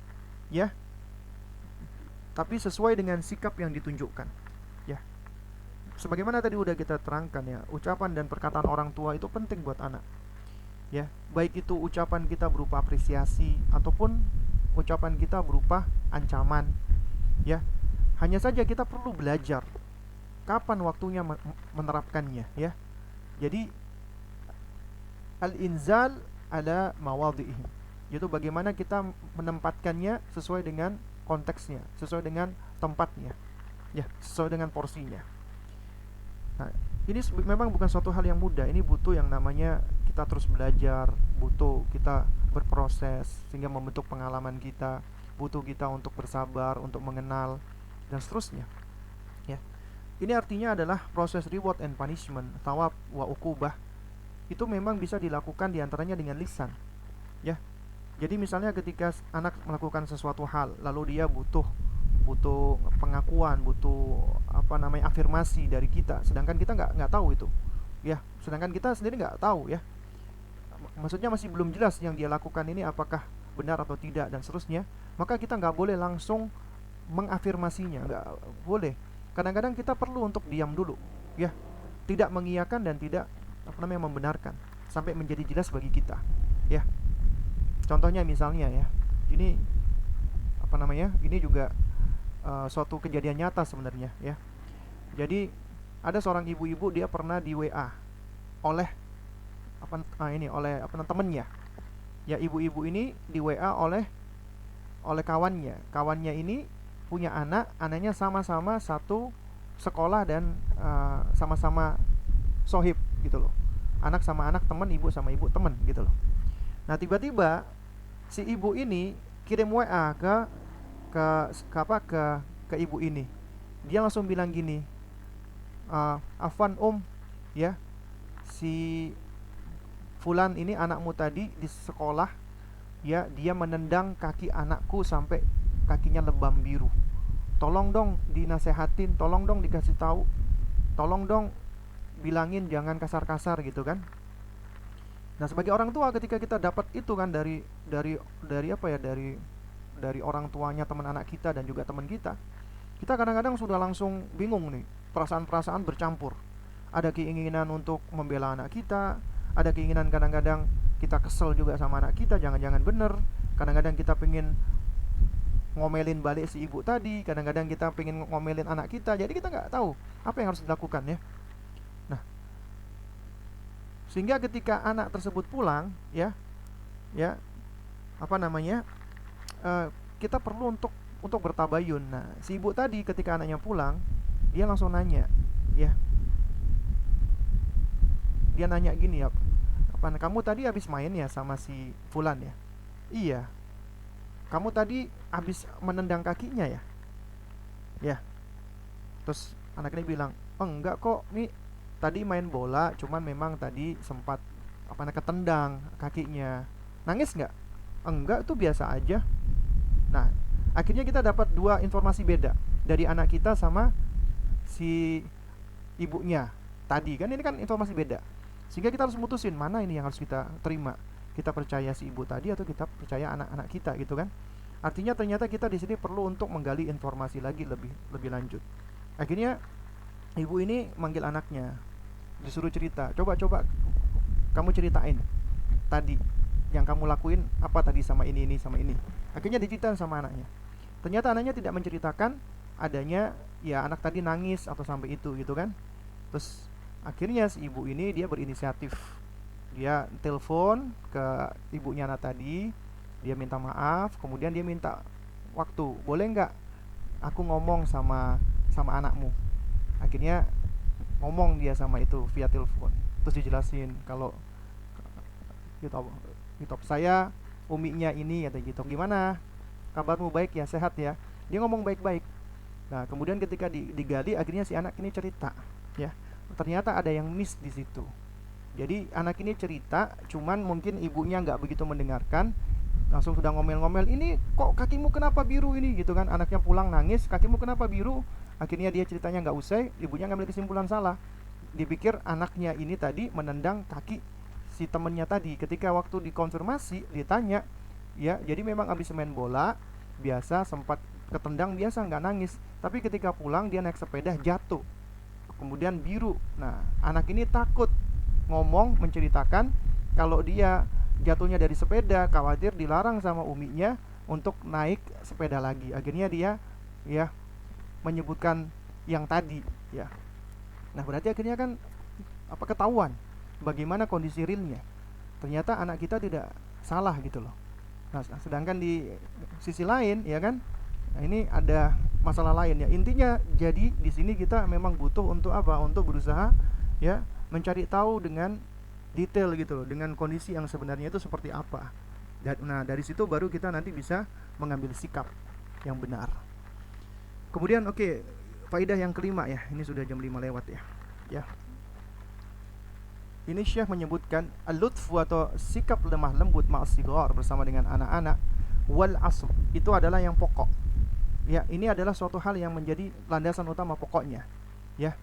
ya, tapi sesuai dengan sikap yang ditunjukkan, ya. Sebagaimana tadi udah kita terangkan ya, ucapan dan perkataan orang tua itu penting buat anak, ya. Baik itu ucapan kita berupa apresiasi ataupun ucapan kita berupa ancaman, ya. Hanya saja kita perlu belajar kapan waktunya menerapkannya, ya. Jadi al-inzal ala mawadhihi, yaitu bagaimana kita menempatkannya sesuai dengan konteksnya, sesuai dengan tempatnya, ya, sesuai dengan porsinya. Nah, ini memang bukan suatu hal yang mudah. Ini butuh yang namanya kita terus belajar, butuh kita berproses sehingga membentuk pengalaman kita, butuh kita untuk bersabar, untuk mengenal, dan seterusnya, ya. Ini artinya adalah proses reward and punishment, thawab wa uqubah. Itu memang bisa dilakukan diantaranya dengan lisan, ya. Jadi misalnya ketika anak melakukan sesuatu hal, lalu dia butuh pengakuan, butuh afirmasi dari kita, sedangkan kita nggak tahu itu, ya, sedangkan kita sendiri nggak tahu, ya, maksudnya masih belum jelas yang dia lakukan ini apakah benar atau tidak dan seterusnya, maka kita nggak boleh langsung mengafirmasinya, nggak boleh. Kadang-kadang kita perlu untuk diam dulu, ya, tidak mengiyakan dan tidak membenarkan sampai menjadi jelas bagi kita, ya. Contohnya misalnya ya, ini ini juga suatu kejadian nyata sebenarnya, ya. Jadi ada seorang ibu-ibu, dia pernah di WA oleh temannya. Ya, ibu-ibu ini di WA oleh kawannya. Kawannya ini punya anaknya sama-sama satu sekolah dan sama-sama sohib gitu loh. Anak sama anak teman, ibu sama ibu teman gitu loh. Nah, tiba-tiba si ibu ini kirim WA ke ibu ini. Dia langsung bilang gini, Afwan ya, si fulan ini anakmu tadi di sekolah, ya, dia menendang kaki anakku sampai kakinya lebam biru. Tolong dong dinasehatin, tolong dong dikasih tahu, tolong dong bilangin jangan kasar-kasar gitu kan. Nah, sebagai orang tua ketika kita dapat itu kan dari orang tuanya teman anak kita dan juga teman kita kadang-kadang sudah langsung bingung nih, perasaan-perasaan bercampur. Ada keinginan untuk membela anak kita, ada keinginan kadang-kadang kita kesel juga sama anak kita, jangan-jangan bener. Kadang-kadang kita pengen ngomelin balik si ibu tadi, kadang-kadang kita pengen ngomelin anak kita. Jadi kita nggak tahu apa yang harus dilakukan, ya. Nah, Sehingga ketika anak tersebut pulang, ya, apa namanya, kita perlu untuk bertabayun. Nah, si ibu tadi ketika anaknya pulang, dia langsung nanya, ya, dia nanya gini, ya, apa, kamu tadi habis main ya sama si Fulan ya? Iya. Kamu tadi habis menendang kakinya ya? Ya. Terus anaknya bilang, oh enggak kok, nih tadi main bola, cuman memang tadi sempat ketendang kakinya. Nangis nggak? Enggak, itu biasa aja. Nah, akhirnya kita dapat dua informasi beda dari anak kita sama si ibunya tadi, kan ini kan informasi beda. Sehingga kita harus mutusin mana ini yang harus kita terima. Kita percaya si ibu tadi atau kita percaya anak-anak kita, gitu kan? Artinya ternyata kita di sini perlu untuk menggali informasi lagi lebih lanjut. Akhirnya ibu ini manggil anaknya, disuruh cerita. Coba kamu ceritain tadi yang kamu lakuin apa tadi sama ini sama ini. Akhirnya diceritain sama anaknya. Ternyata anaknya tidak menceritakan adanya ya anak tadi nangis atau sampai itu, gitu kan. Terus akhirnya si ibu ini dia berinisiatif. Dia telepon ke ibunya anak tadi, dia minta maaf, kemudian dia minta waktu. Boleh nggak aku ngomong sama anakmu? Akhirnya ngomong dia sama itu via telepon. Terus dijelasin kalau gitu, saya uminya ini kata gitu. Gimana? Kabarmu baik ya, sehat ya? Dia ngomong baik-baik. Nah, kemudian ketika digali akhirnya si anak ini cerita, ya. Ternyata ada yang miss di situ. Jadi anak ini cerita, cuman mungkin ibunya nggak begitu mendengarkan, langsung sudah ngomel-ngomel, ini kok kakimu kenapa biru ini, gitu kan. Anaknya pulang nangis, kakimu kenapa biru. Akhirnya dia ceritanya nggak usai, ibunya ngambil kesimpulan salah. Dipikir anaknya ini tadi menendang kaki si temennya tadi. Ketika waktu dikonfirmasi ditanya, ya jadi memang habis main bola biasa sempat ketendang, biasa nggak nangis, tapi ketika pulang dia naik sepeda jatuh kemudian biru. Nah, anak ini takut ngomong, menceritakan kalau dia jatuhnya dari sepeda, khawatir dilarang sama uminya untuk naik sepeda lagi. Akhirnya dia ya menyebutkan yang tadi, ya. Nah, berarti akhirnya kan ketahuan bagaimana kondisi realnya. Ternyata anak kita tidak salah, gitu loh. Nah, sedangkan di sisi lain, ya kan, nah ini ada masalah lain, ya. Intinya jadi di sini kita memang butuh untuk apa? Untuk berusaha ya mencari tahu dengan detail, gitu loh, dengan kondisi yang sebenarnya itu seperti apa. Nah, dari situ baru kita nanti bisa mengambil sikap yang benar. Kemudian faidah yang kelima, ya. Ini sudah jam 5 lewat, ya. Ya. Ini Syekh menyebutkan al-lutfu atau sikap lemah lembut ma'as-sighar bersama dengan anak-anak, wal asl itu adalah yang pokok. Ya, ini adalah suatu hal yang menjadi landasan utama pokoknya, ya.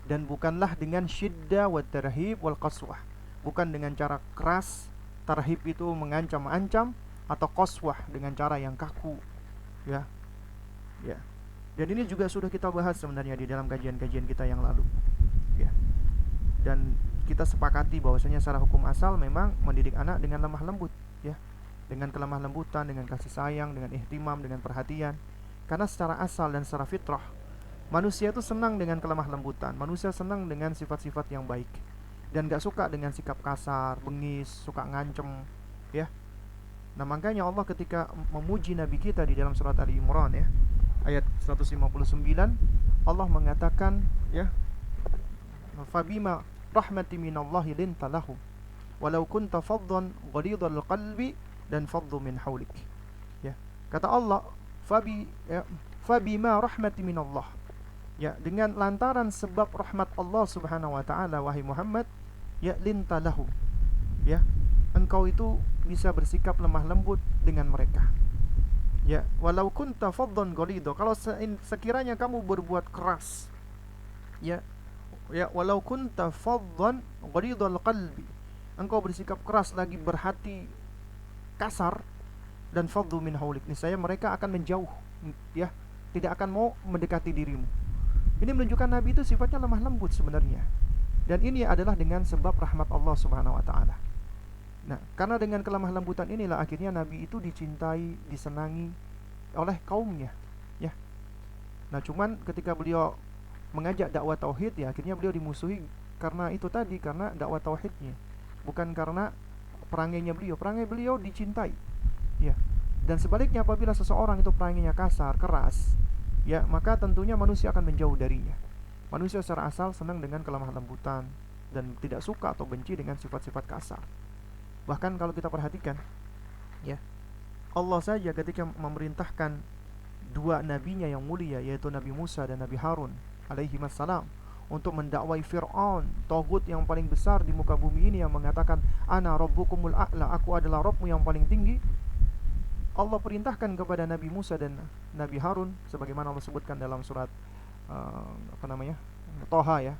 Dan bukanlah dengan syiddah wa tarhib wal qaswah. Bukan dengan cara keras, tarhib itu mengancam-ancam, atau qaswah dengan cara yang kaku, ya. Ya. Dan ini juga sudah kita bahas sebenarnya di dalam kajian-kajian kita yang lalu, ya. Dan kita sepakati bahwasanya secara hukum asal memang mendidik anak dengan lemah lembut, ya. Dengan kelemah lembutan, dengan kasih sayang, dengan ihtimam, dengan perhatian. Karena secara asal dan secara fitrah manusia itu senang dengan kelemah lembutan. Manusia senang dengan sifat-sifat yang baik dan gak suka dengan sikap kasar, bengis, suka ngancem, ya. Nah, makanya Allah ketika memuji Nabi kita di dalam surat Ali Imran, ya, ayat 159, Allah mengatakan, ya, fabima rahmati minallahi linta lahum walau kunta faddan ghalidhal qalbi dan faddu min haulik, ya. Kata Allah, fabima rahmati minallah, ya, dengan lantaran sebab rahmat Allah Subhanahu wa taala, wahai Muhammad, ya, linta lahum, ya, engkau itu bisa bersikap lemah lembut dengan mereka, ya. Walau kunta faddan ghalidha, kalau sekiranya kamu berbuat keras, ya, walau kunta faddan ghalidhal qalbi, engkau bersikap keras lagi berhati kasar, dan faddu min haulik, niscaya mereka akan menjauh, ya, tidak akan mau mendekati dirimu. Ini menunjukkan Nabi itu sifatnya lemah lembut sebenarnya. Dan ini adalah dengan sebab rahmat Allah Subhanahu wa taala. Nah, karena dengan kelemah lembutan inilah akhirnya Nabi itu dicintai, disenangi oleh kaumnya, ya. Nah, cuman ketika beliau mengajak dakwah tauhid, ya, akhirnya beliau dimusuhi karena itu tadi, karena dakwah tauhidnya, bukan karena perangainya beliau. Perangai beliau dicintai, ya. Dan sebaliknya, apabila seseorang itu perangainya kasar, keras, ya, maka tentunya manusia akan menjauh darinya. Manusia secara asal senang dengan kelemah lembutan dan tidak suka atau benci dengan sifat-sifat kasar. Bahkan kalau kita perhatikan, ya, Allah saja ketika memerintahkan dua nabinya yang mulia, yaitu Nabi Musa dan Nabi Harun alaihimassalam, untuk mendakwai Fir'aun, togut yang paling besar di muka bumi ini, yang mengatakan ana rabbukumul a'la, aku adalah Rabbmu yang paling tinggi. Allah perintahkan kepada Nabi Musa dan Nabi Harun, sebagaimana Allah sebutkan dalam surat Toha, ya,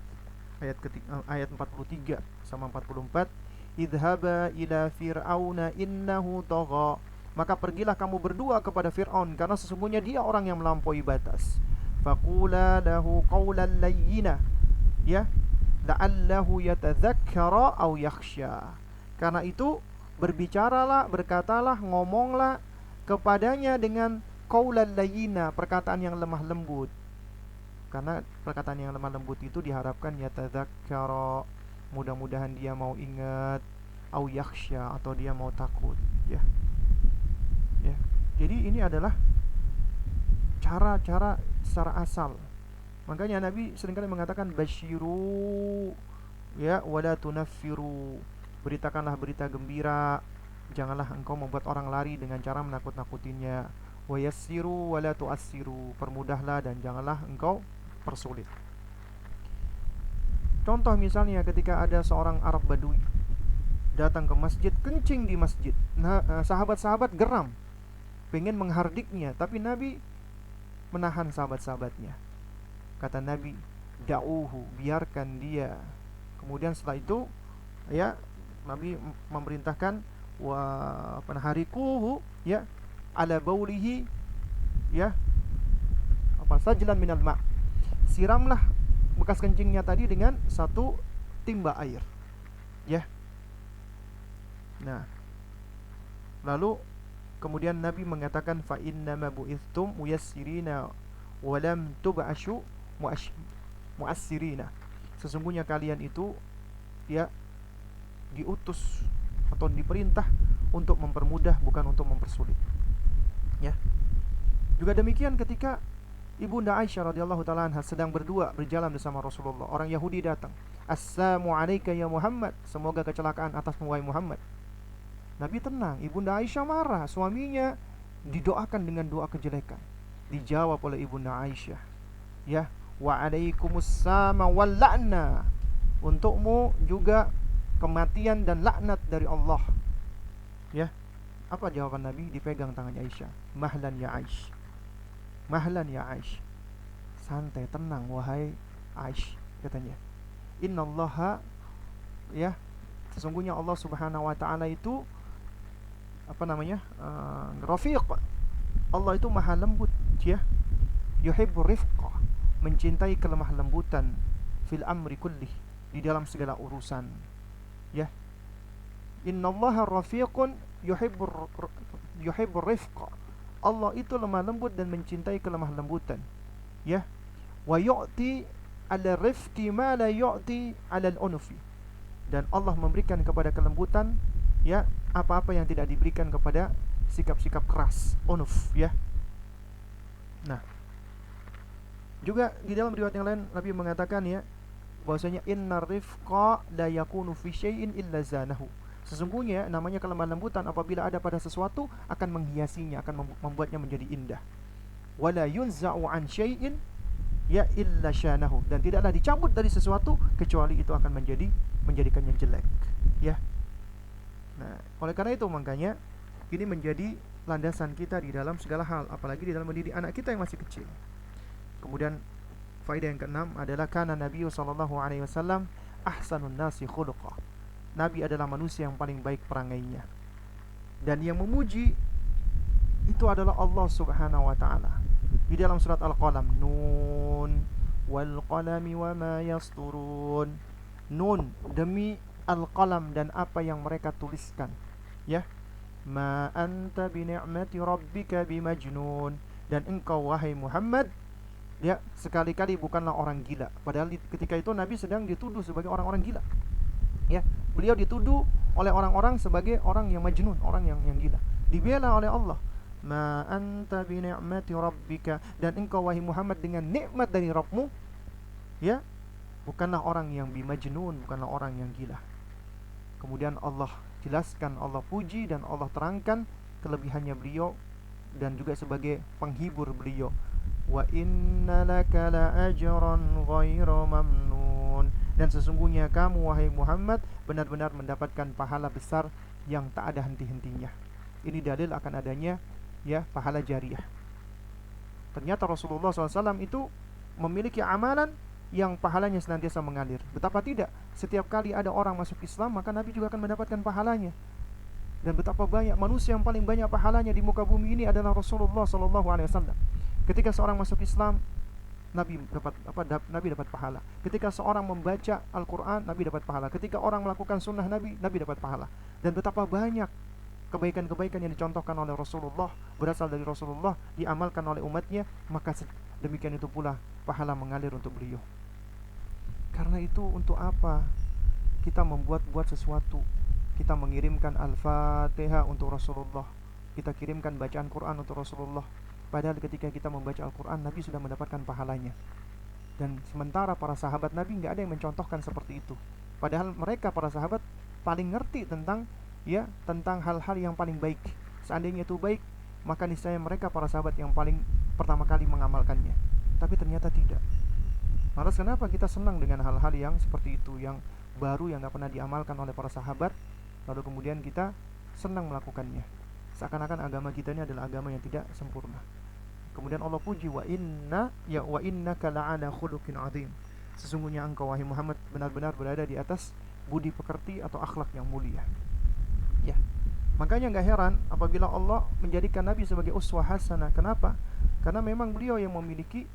ayat 43 sama 44, idhaba ila fir'auna innahu tagha, maka pergilah kamu berdua kepada Fir'aun, karena sesungguhnya dia orang yang melampaui batas. Faqula lahu qawlan layyina, ya, la'allahu yatadzakkara aw yakhsha. Karena itu berbicaralah, berkatalah, ngomonglah kepadanya dengan qawlan layyina, perkataan yang lemah lembut. Karena perkataan yang lemah lembut itu diharapkan yatadzakkara, mudah-mudahan dia mau ingat, aw yakhsha, atau dia mau takut, ya. Ya. Jadi ini adalah cara-cara secara asal. Makanya Nabi seringkali mengatakan basyiru, ya, wala tunaffiru, beritakanlah berita gembira, janganlah engkau membuat orang lari dengan cara menakut-nakutinya. Wa yassiru wala tu'assiru, permudahlah dan janganlah engkau persulit. Contoh misalnya ketika ada seorang Arab Badui datang ke masjid, kencing di masjid. Nah, sahabat-sahabat geram, pengen menghardiknya, tapi Nabi menahan sahabat-sahabatnya. Kata Nabi, da'uhu, biarkan dia. Kemudian setelah itu, ya, Nabi memerintahkan wa panharikuhu, ya, ala baulihi, ya, apa sajlan minal ma', siramlah bekas kencingnya tadi dengan satu timba air, ya. Nah, lalu kemudian Nabi mengatakan fa innama bu'ithtum muyassirina wa lam tub'asyu mu'assirina, sesungguhnya kalian itu, ya, diutus atau diperintah untuk mempermudah, bukan untuk mempersulit, ya. Juga demikian ketika Ibunda Aisyah radhiyallahu taala anha sedang berdua berjalan bersama Rasulullah, orang Yahudi datang, assalamu alayka ya Muhammad, semoga kecelakaan atasmu wahai Muhammad. Nabi tenang. Ibunda Aisyah marah, suaminya didoakan dengan doa kejelekan. Dijawab oleh Ibunda Aisyah, ya, wa alaikumussalam wal la'na, untukmu juga kematian dan laknat dari Allah, ya. Apa jawaban Nabi? Dipegang tangannya Aisyah, mahlan ya Aisyah, mahlan ya Aisyah, santai, tenang wahai Aisyah, katanya. Innallaha, ya, sesungguhnya Allah Subhanahu wa taala itu rafiq, Allah itu maha lembut, ya. Yuhibbur rifqa, mencintai kelemah lembutan, fil amri kullih, di dalam segala urusan, ya. Innallaha rafiqun yuhibbur rifqa, Allah itu lemah lembut dan mencintai kelemah lembutan, ya. Wa yu'ti 'ala rifqi ma la yu'ti 'ala al-unfi, dan Allah memberikan kepada kelembutan, ya, apa-apa yang tidak diberikan kepada sikap-sikap keras, unuf, ya. Nah, juga di dalam riwayat yang lain Nabi mengatakan, ya, bahwasanya innar rifqa la yakunu fi syai'in illa zanahu, sesungguhnya namanya kelemah lembutan apabila ada pada sesuatu akan menghiasinya, akan membuatnya menjadi indah. Wala yunza'u an syai'in, ya, illa syanahu, dan tidaklah dicabut dari sesuatu kecuali itu akan menjadikannya jelek, ya. Nah, oleh karena itu makanya ini menjadi landasan kita di dalam segala hal, apalagi di dalam mendidik anak kita yang masih kecil. Kemudian faedah yang keenam adalah kana Nabi sallallahu alaihi wasallam ahsanun nasi khuluqa, Nabi adalah manusia yang paling baik perangainya, dan yang memuji itu adalah Allah Subhanahu wa taala. Di dalam surat Al-Qalam, nun wal qalami wama yasturun, nun, demi Al-Qalam dan apa yang mereka tuliskan, ya. Ma anta bi ni'mati rabbika bimajnun, dan engkau wahai Muhammad Ya, sekali-kali bukanlah orang gila. Padahal ketika itu Nabi sedang dituduh sebagai orang-orang gila. Ya, beliau dituduh oleh orang-orang sebagai orang yang majnun, orang yang gila. Dibela oleh Allah. Ma anta bi ni'mati rabbika, dan engkau wahai Muhammad dengan nikmat dari Rabbmu, ya, bukanlah orang yang bimajnun, bukanlah orang yang gila. Kemudian Allah jelaskan, Allah puji dan Allah terangkan kelebihannya beliau dan juga sebagai penghibur beliau. Wa inna laka la ajran ghaira mamnun, dan sesungguhnya kamu wahai Muhammad benar-benar mendapatkan pahala besar yang tak ada henti-hentinya. Ini dalil akan adanya ya pahala jariah. Ternyata Rasulullah SAW itu memiliki amalan yang pahalanya senantiasa mengalir. Betapa tidak, setiap kali ada orang masuk Islam maka Nabi juga akan mendapatkan pahalanya. Dan betapa banyak manusia yang paling banyak pahalanya di muka bumi ini adalah Rasulullah SAW. Ketika seorang masuk Islam, Nabi dapat pahala. Ketika seorang membaca Al-Quran, Nabi dapat pahala. Ketika orang melakukan sunnah Nabi dapat pahala. Dan betapa banyak kebaikan-kebaikan yang dicontohkan oleh Rasulullah, berasal dari Rasulullah, diamalkan oleh umatnya, maka demikian itu pula pahala mengalir untuk beliau. Karena itu untuk apa kita membuat-buat sesuatu? Kita mengirimkan Al-Fatihah untuk Rasulullah, kita kirimkan bacaan Quran untuk Rasulullah, padahal ketika kita membaca Al-Quran, Nabi sudah mendapatkan pahalanya. Dan sementara para sahabat Nabi nggak ada yang mencontohkan seperti itu. Padahal mereka para sahabat paling ngerti tentang hal-hal yang paling baik. Seandainya itu baik, maka niscaya mereka para sahabat yang paling pertama kali mengamalkannya. Tapi ternyata tidak. Lantas kenapa kita senang dengan hal-hal yang seperti itu, yang baru, yang gak pernah diamalkan oleh para sahabat, lalu kemudian kita senang melakukannya, seakan-akan agama kita ini adalah agama yang tidak sempurna. Kemudian Allah puji, wa innaka la'ala khuluqin azim, sesungguhnya engkau wahai Muhammad benar-benar berada di atas budi pekerti atau akhlak yang mulia. Ya, makanya gak heran apabila Allah menjadikan Nabi sebagai uswah hasanah. Kenapa? Karena memang beliau yang memiliki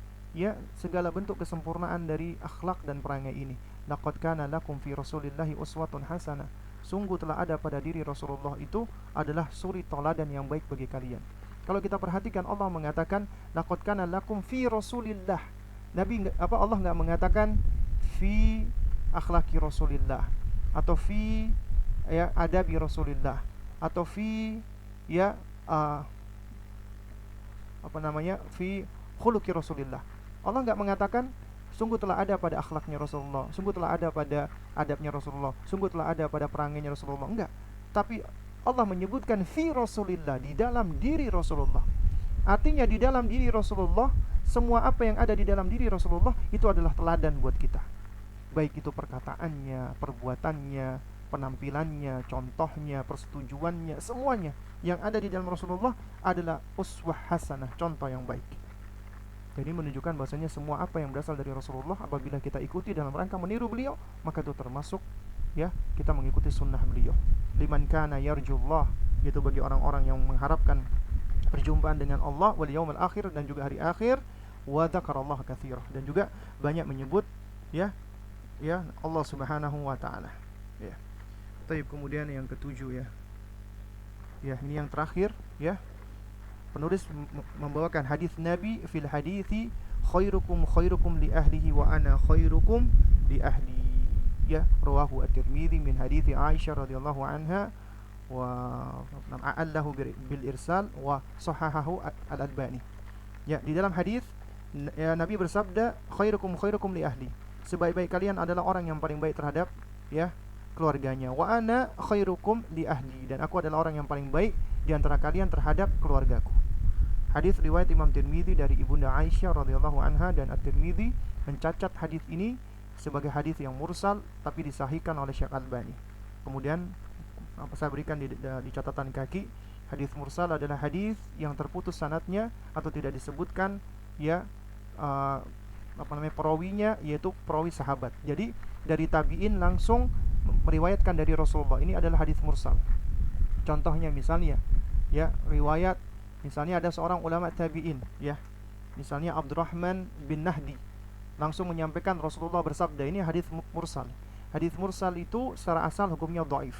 segala bentuk kesempurnaan dari akhlak dan perangai ini. Laqad kana lakum fi rasulillahi uswatun hasanah, sungguh telah ada pada diri Rasulullah itu adalah suri teladan yang baik bagi kalian. Kalau kita perhatikan, Allah mengatakan laqad kana lakum fi rasulillah. Allah enggak mengatakan fi akhlaki Rasulillah, atau fi adabi Rasulillah, atau fi fi khuluqi Rasulillah. Allah enggak mengatakan sungguh telah ada pada akhlaknya Rasulullah, sungguh telah ada pada adabnya Rasulullah, sungguh telah ada pada perangainya Rasulullah. Enggak. Tapi Allah menyebutkan fi Rasulillah, di dalam diri Rasulullah. Artinya di dalam diri Rasulullah, semua apa yang ada di dalam diri Rasulullah itu adalah teladan buat kita. Baik itu perkataannya, perbuatannya, penampilannya, contohnya, persetujuannya, semuanya yang ada di dalam Rasulullah adalah uswah hasanah, contoh yang baik. Jadi menunjukkan bahasanya semua apa yang berasal dari Rasulullah, apabila kita ikuti dalam rangka meniru beliau, maka itu termasuk kita mengikuti sunnah beliau. Liman kana yarjullah, yaitu bagi orang-orang yang mengharapkan perjumpaan dengan Allah wal yaumil akhir, dan juga hari akhir, wa dzakarallaha katsira, dan juga banyak menyebut Allah Subhanahu wa taala. Baik, kemudian yang ketujuh ini yang terakhir penulis membawakan hadis Nabi fil hadithi khairukum li ahlihi wa ana khairukum li ahli. Rawahu at-Tirmidzi min hadithi Aisyah radhiyallahu anha wa a'allahu bil irsal wa sahahahu al-Albani. Di dalam hadis Nabi bersabda, khairukum li ahli, sebaik-baik kalian adalah orang yang paling baik terhadap keluarganya. Wa ana khairukum li ahli, dan aku adalah orang yang paling baik di antara kalian terhadap keluargaku. Hadis riwayat Imam Tirmidzi dari Ibunda Aisyah radhiyallahu anha, dan At-Tirmidzi mencatat hadis ini sebagai hadis yang mursal tapi disahihkan oleh Syekh Albani. Kemudian saya berikan di catatan kaki, hadis mursal adalah hadis yang terputus sanadnya atau tidak disebutkan perawinya, yaitu perawi sahabat. Jadi dari tabi'in langsung meriwayatkan dari Rasulullah. Ini adalah hadis mursal. Contohnya misalnya riwayat, misalnya ada seorang ulama tabi'in misalnya Abdurrahman bin Nahdi, langsung menyampaikan Rasulullah bersabda. Ini hadis mursal. Hadis mursal itu secara asal hukumnya dhaif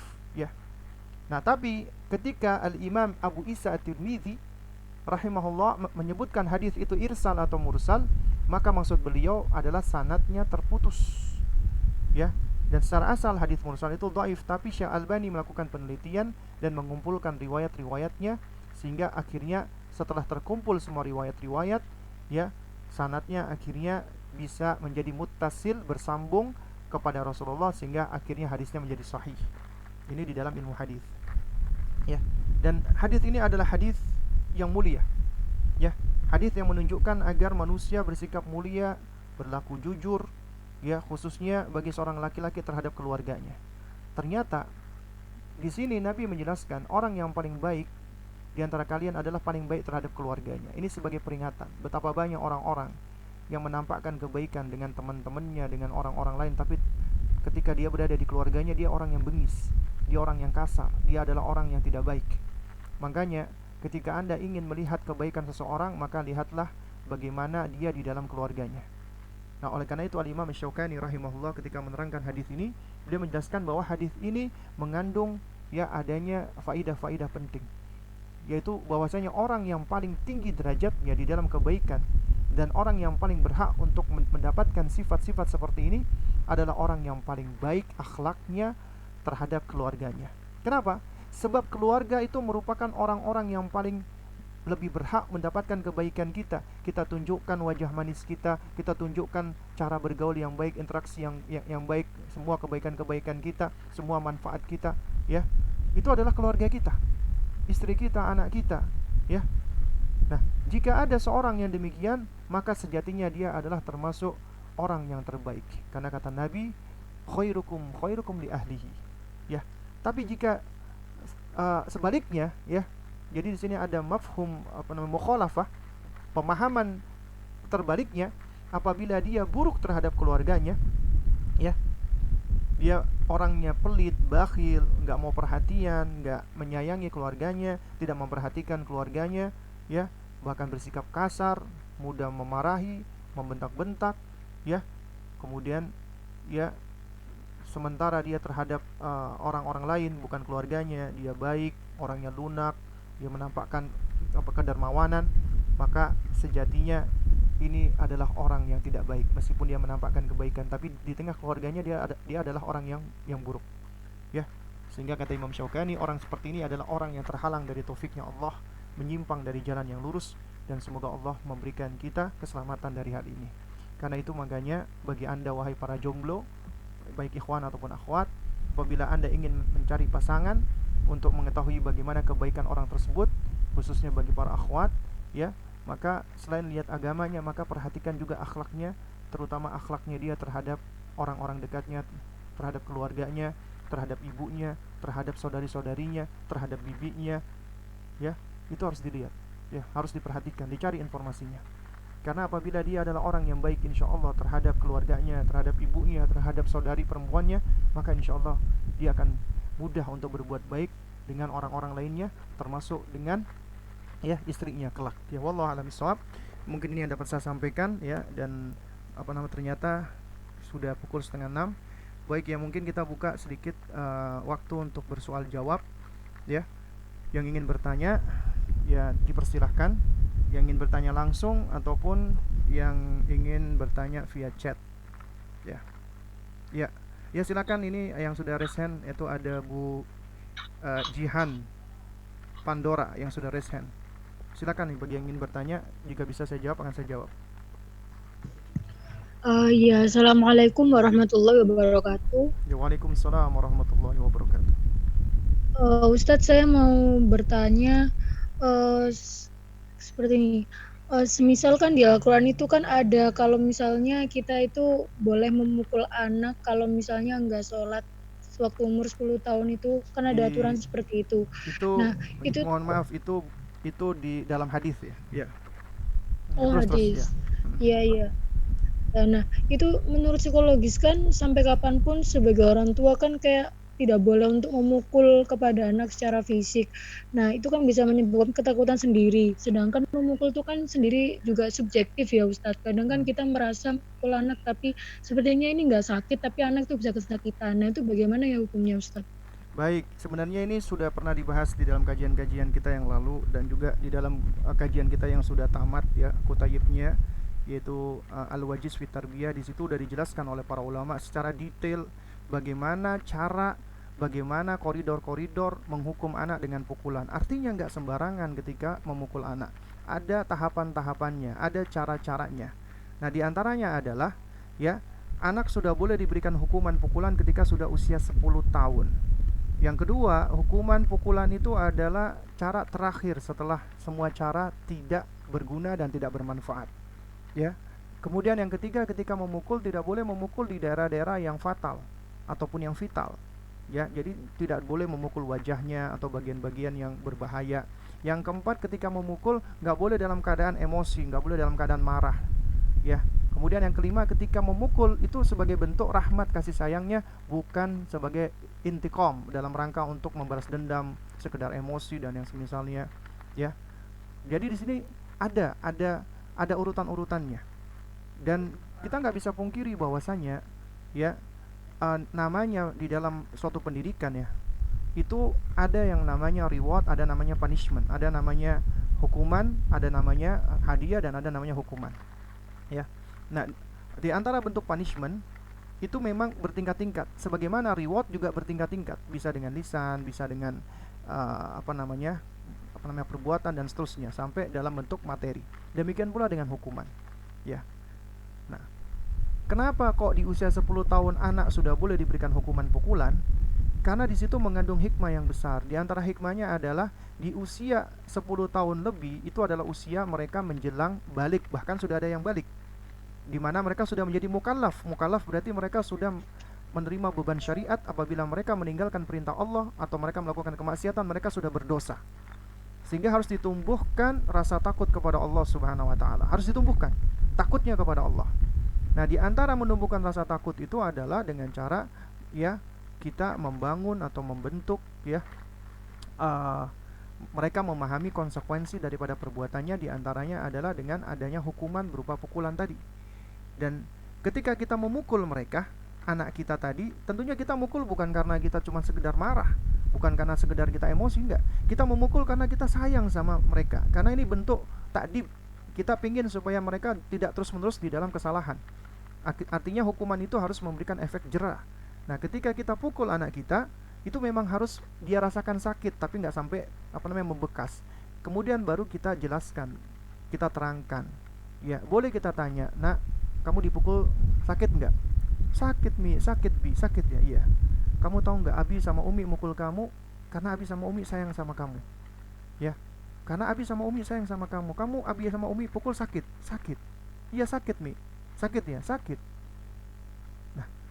Nah, tapi ketika Al-Imam Abu Isa At-Tirmidzi rahimahullah menyebutkan hadis itu irsal atau mursal, maka maksud beliau adalah sanadnya terputus, ya. Dan secara asal hadis mursal itu dhaif, tapi Syekh Albani melakukan penelitian dan mengumpulkan riwayat-riwayatnya, sehingga akhirnya setelah terkumpul semua riwayat-riwayat, ya, sanadnya akhirnya bisa menjadi muttasil, bersambung kepada Rasulullah, sehingga akhirnya hadisnya menjadi sahih. Ini di dalam ilmu hadis, ya. Dan hadis ini adalah hadis yang mulia, ya. Hadis yang menunjukkan agar manusia bersikap mulia, berlaku jujur, ya, khususnya bagi seorang laki-laki terhadap keluarganya. Ternyata di sini Nabi menjelaskan orang yang paling baik di antara kalian adalah paling baik terhadap keluarganya. Ini sebagai peringatan betapa banyak orang-orang yang menampakkan kebaikan dengan teman-temannya, dengan orang-orang lain, tapi ketika dia berada di keluarganya, dia orang yang bengis, dia orang yang kasar, dia adalah orang yang tidak baik. Makanya ketika Anda ingin melihat kebaikan seseorang, maka lihatlah bagaimana dia di dalam keluarganya. Nah, oleh karena itu Al-Imam Syaukani rahimahullah ketika menerangkan hadis ini, beliau menjelaskan bahwa hadis ini mengandung, ya, adanya faidah-faidah penting, yaitu bahwasanya orang yang paling tinggi derajatnya di dalam kebaikan dan orang yang paling berhak untuk mendapatkan sifat-sifat seperti ini adalah orang yang paling baik akhlaknya terhadap keluarganya. Kenapa? Sebab keluarga itu merupakan orang-orang yang paling lebih berhak mendapatkan kebaikan kita. Kita tunjukkan wajah manis kita, kita tunjukkan cara bergaul yang baik, interaksi yang baik, semua kebaikan-kebaikan kita, semua manfaat kita, ya. Itu adalah keluarga kita, istri kita, anak kita, ya. Nah, jika ada seorang yang demikian, maka sejatinya dia adalah termasuk orang yang terbaik. Karena kata Nabi, khairukum li ahlihi, ya. Tapi jika sebaliknya, ya, jadi di sini ada mafhum mukhalafah, pemahaman terbaliknya, apabila dia buruk terhadap keluarganya, ya, dia orangnya pelit, bakhil, nggak mau perhatian, nggak menyayangi keluarganya, tidak memperhatikan keluarganya, ya, bahkan bersikap kasar, mudah memarahi, membentak-bentak, ya, kemudian, ya, sementara dia terhadap orang-orang lain bukan keluarganya dia baik, orangnya lunak, dia menampakkan kedermawanan, maka sejatinya ini adalah orang yang tidak baik. Meskipun dia menampakkan kebaikan, tapi di tengah keluarganya dia adalah orang yang buruk, ya. Sehingga kata Imam Syaukani, orang seperti ini adalah orang yang terhalang dari taufiknya Allah, menyimpang dari jalan yang lurus, dan semoga Allah memberikan kita keselamatan dari hal ini. Karena itu makanya bagi Anda wahai para jomblo, baik ikhwan ataupun akhwat, apabila Anda ingin mencari pasangan untuk mengetahui bagaimana kebaikan orang tersebut, khususnya bagi para akhwat, ya, maka selain lihat agamanya, maka perhatikan juga akhlaknya, terutama akhlaknya dia terhadap orang-orang dekatnya, terhadap keluarganya, terhadap ibunya, terhadap saudari-saudarinya, terhadap bibinya, ya. Itu harus dilihat, ya, harus diperhatikan, dicari informasinya. Karena apabila dia adalah orang yang baik, insya Allah terhadap keluarganya, terhadap ibunya, terhadap saudari perempuannya, maka insya Allah dia akan mudah untuk berbuat baik dengan orang-orang lainnya, termasuk dengan, ya, istrinya kelak. Ya, wallahu a'lam bishawab. Mungkin ini yang dapat saya sampaikan, ya. Dan ternyata sudah pukul 5:30. Baik, ya, mungkin kita buka sedikit waktu untuk bersoal jawab, ya. Yang ingin bertanya, ya, dipersilahkan. Yang ingin bertanya langsung ataupun yang ingin bertanya via chat, ya. Ya, ya, silakan. Ini yang sudah raise hand, itu ada Bu Jihan Pandora yang sudah raise hand. Silakan nih, bagi yang ingin bertanya, jika bisa saya jawab akan saya jawab.
Ya, assalamualaikum warahmatullahi wabarakatuh.
Ya, waalaikumsalam warahmatullahi wabarakatuh.
Ustadz, saya mau bertanya seperti ini. Semisal kan di Al-Quran itu kan ada kalau misalnya kita itu boleh memukul anak kalau misalnya nggak sholat waktu umur 10 tahun, itu kan ada aturan seperti itu.
Nah, itu mohon maaf, itu di dalam hadis, ya. Ya.
Oh, hadis. Iya, iya. Nah, itu menurut psikologis kan sampai kapanpun sebagai orang tua kan kayak tidak boleh untuk memukul kepada anak secara fisik. Nah, itu kan bisa menyebabkan ketakutan sendiri. Sedangkan memukul itu kan sendiri juga subjektif, ya Ustadz. Kadang kan kita merasa memukul anak tapi sepertinya ini nggak sakit, tapi anak itu bisa kesakitan. Nah, itu bagaimana ya hukumnya Ustadz?
Baik, sebenarnya ini sudah pernah dibahas di dalam kajian-kajian kita yang lalu dan juga di dalam kajian kita yang sudah tamat, ya, kutayibnya, yaitu Al-Wajiz fi Tarbiyah. Di situ sudah dijelaskan oleh para ulama secara detail bagaimana koridor-koridor menghukum anak dengan pukulan. Artinya nggak sembarangan ketika memukul anak. Ada tahapan-tahapannya, ada cara-caranya. Nah, diantaranya adalah ya, anak sudah boleh diberikan hukuman pukulan ketika sudah usia 10 tahun. Yang kedua, hukuman pukulan itu adalah cara terakhir setelah semua cara tidak berguna dan tidak bermanfaat. Ya. Kemudian yang ketiga, ketika memukul tidak boleh memukul di daerah-daerah yang fatal ataupun yang vital. Ya, jadi tidak boleh memukul wajahnya atau bagian-bagian yang berbahaya. Yang keempat, ketika memukul nggak boleh dalam keadaan emosi, nggak boleh dalam keadaan marah. Ya. Kemudian yang kelima, ketika memukul itu sebagai bentuk rahmat kasih sayangnya, bukan sebagai intiqam dalam rangka untuk membalas dendam, sekedar emosi dan yang semisalnya. Ya. Jadi di sini ada urutan-urutannya. Dan kita nggak bisa pungkiri bahwasanya ya, namanya di dalam suatu pendidikan ya, itu ada yang namanya reward, ada namanya punishment, ada namanya hukuman, ada namanya hadiah, dan ada namanya hukuman. Ya. Nah, di antara bentuk punishment itu memang bertingkat-tingkat. Sebagaimana reward juga bertingkat-tingkat, bisa dengan lisan, bisa dengan perbuatan dan seterusnya sampai dalam bentuk materi. Demikian pula dengan hukuman. Ya. Nah, kenapa kok di usia 10 tahun anak sudah boleh diberikan hukuman pukulan? Karena di situ mengandung hikmah yang besar. Di antara hikmahnya adalah di usia 10 tahun lebih itu adalah usia mereka menjelang balik, bahkan sudah ada yang balik, di mana mereka sudah menjadi mukallaf. Mukallaf berarti mereka sudah menerima beban syariat. Apabila mereka meninggalkan perintah Allah atau mereka melakukan kemaksiatan, mereka sudah berdosa. Sehingga harus ditumbuhkan rasa takut kepada Allah Subhanahu wa taala. Harus ditumbuhkan takutnya kepada Allah. Nah, di antara menumbuhkan rasa takut itu adalah dengan cara ya, kita membangun atau membentuk ya, mereka memahami konsekuensi daripada perbuatannya. Di antaranya adalah dengan adanya hukuman berupa pukulan tadi. Dan ketika kita memukul mereka, anak kita tadi, tentunya kita mukul bukan karena kita cuma sekedar marah, bukan karena sekedar kita emosi, enggak. Kita memukul karena kita sayang sama mereka. Karena ini bentuk takdib. Kita pingin supaya mereka tidak terus-menerus di dalam kesalahan. Artinya hukuman itu harus memberikan efek jerah. Nah, ketika kita pukul anak kita, itu memang harus dia rasakan sakit, tapi nggak sampai membekas. Kemudian baru kita jelaskan, kita terangkan. Ya, boleh kita tanya, "Nak, kamu dipukul sakit nggak?" "Sakit Mi, sakit Bi, sakit ya." "Iya." "Kamu tahu nggak, Abi sama Umi mukul kamu karena Abi sama Umi sayang sama kamu." Ya, karena Abi sama Umi sayang sama kamu. Kamu Abi sama Umi pukul sakit. "Sakit." "Iya sakit Mi." "Sakit ya?" "Sakit."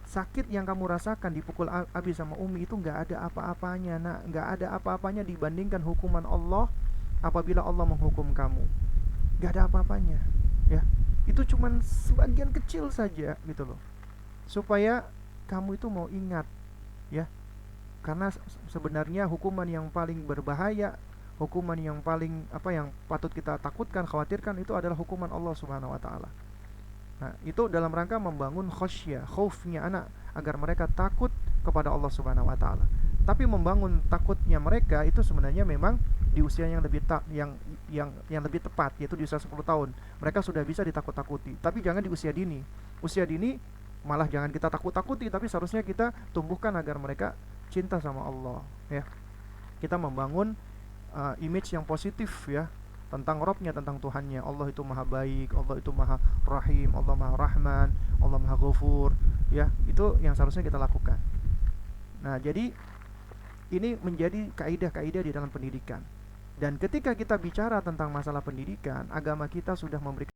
Sakit yang kamu rasakan dipukul Abi sama Umi itu nggak ada apa-apanya, nak, nggak ada apa-apanya dibandingkan hukuman Allah apabila Allah menghukum kamu. Nggak ada apa-apanya, ya. Itu cuman sebagian kecil saja gitu loh, supaya kamu itu mau ingat, ya. Karena sebenarnya hukuman yang paling berbahaya, hukuman yang paling yang patut kita takutkan, khawatirkan itu adalah hukuman Allah Subhanahu wa taala. Nah, itu dalam rangka membangun khasyah, khaufnya anak agar mereka takut kepada Allah Subhanahu wa taala. Tapi membangun takutnya mereka itu sebenarnya memang di usia yang lebih yang lebih tepat, yaitu di usia 10 tahun. Mereka sudah bisa ditakut-takuti, tapi jangan di usia dini. Usia dini malah jangan kita takut-takuti, tapi seharusnya kita tumbuhkan agar mereka cinta sama Allah, ya. Kita membangun image yang positif ya, tentang Robnya, tentang Tuhannya. Allah itu maha baik, Allah itu maha rahim, Allah maha rahman, Allah maha ghafur, ya. Itu yang seharusnya kita lakukan. Nah, jadi ini menjadi kaidah-kaidah di dalam pendidikan. Dan ketika kita bicara tentang masalah pendidikan, agama kita sudah memberikan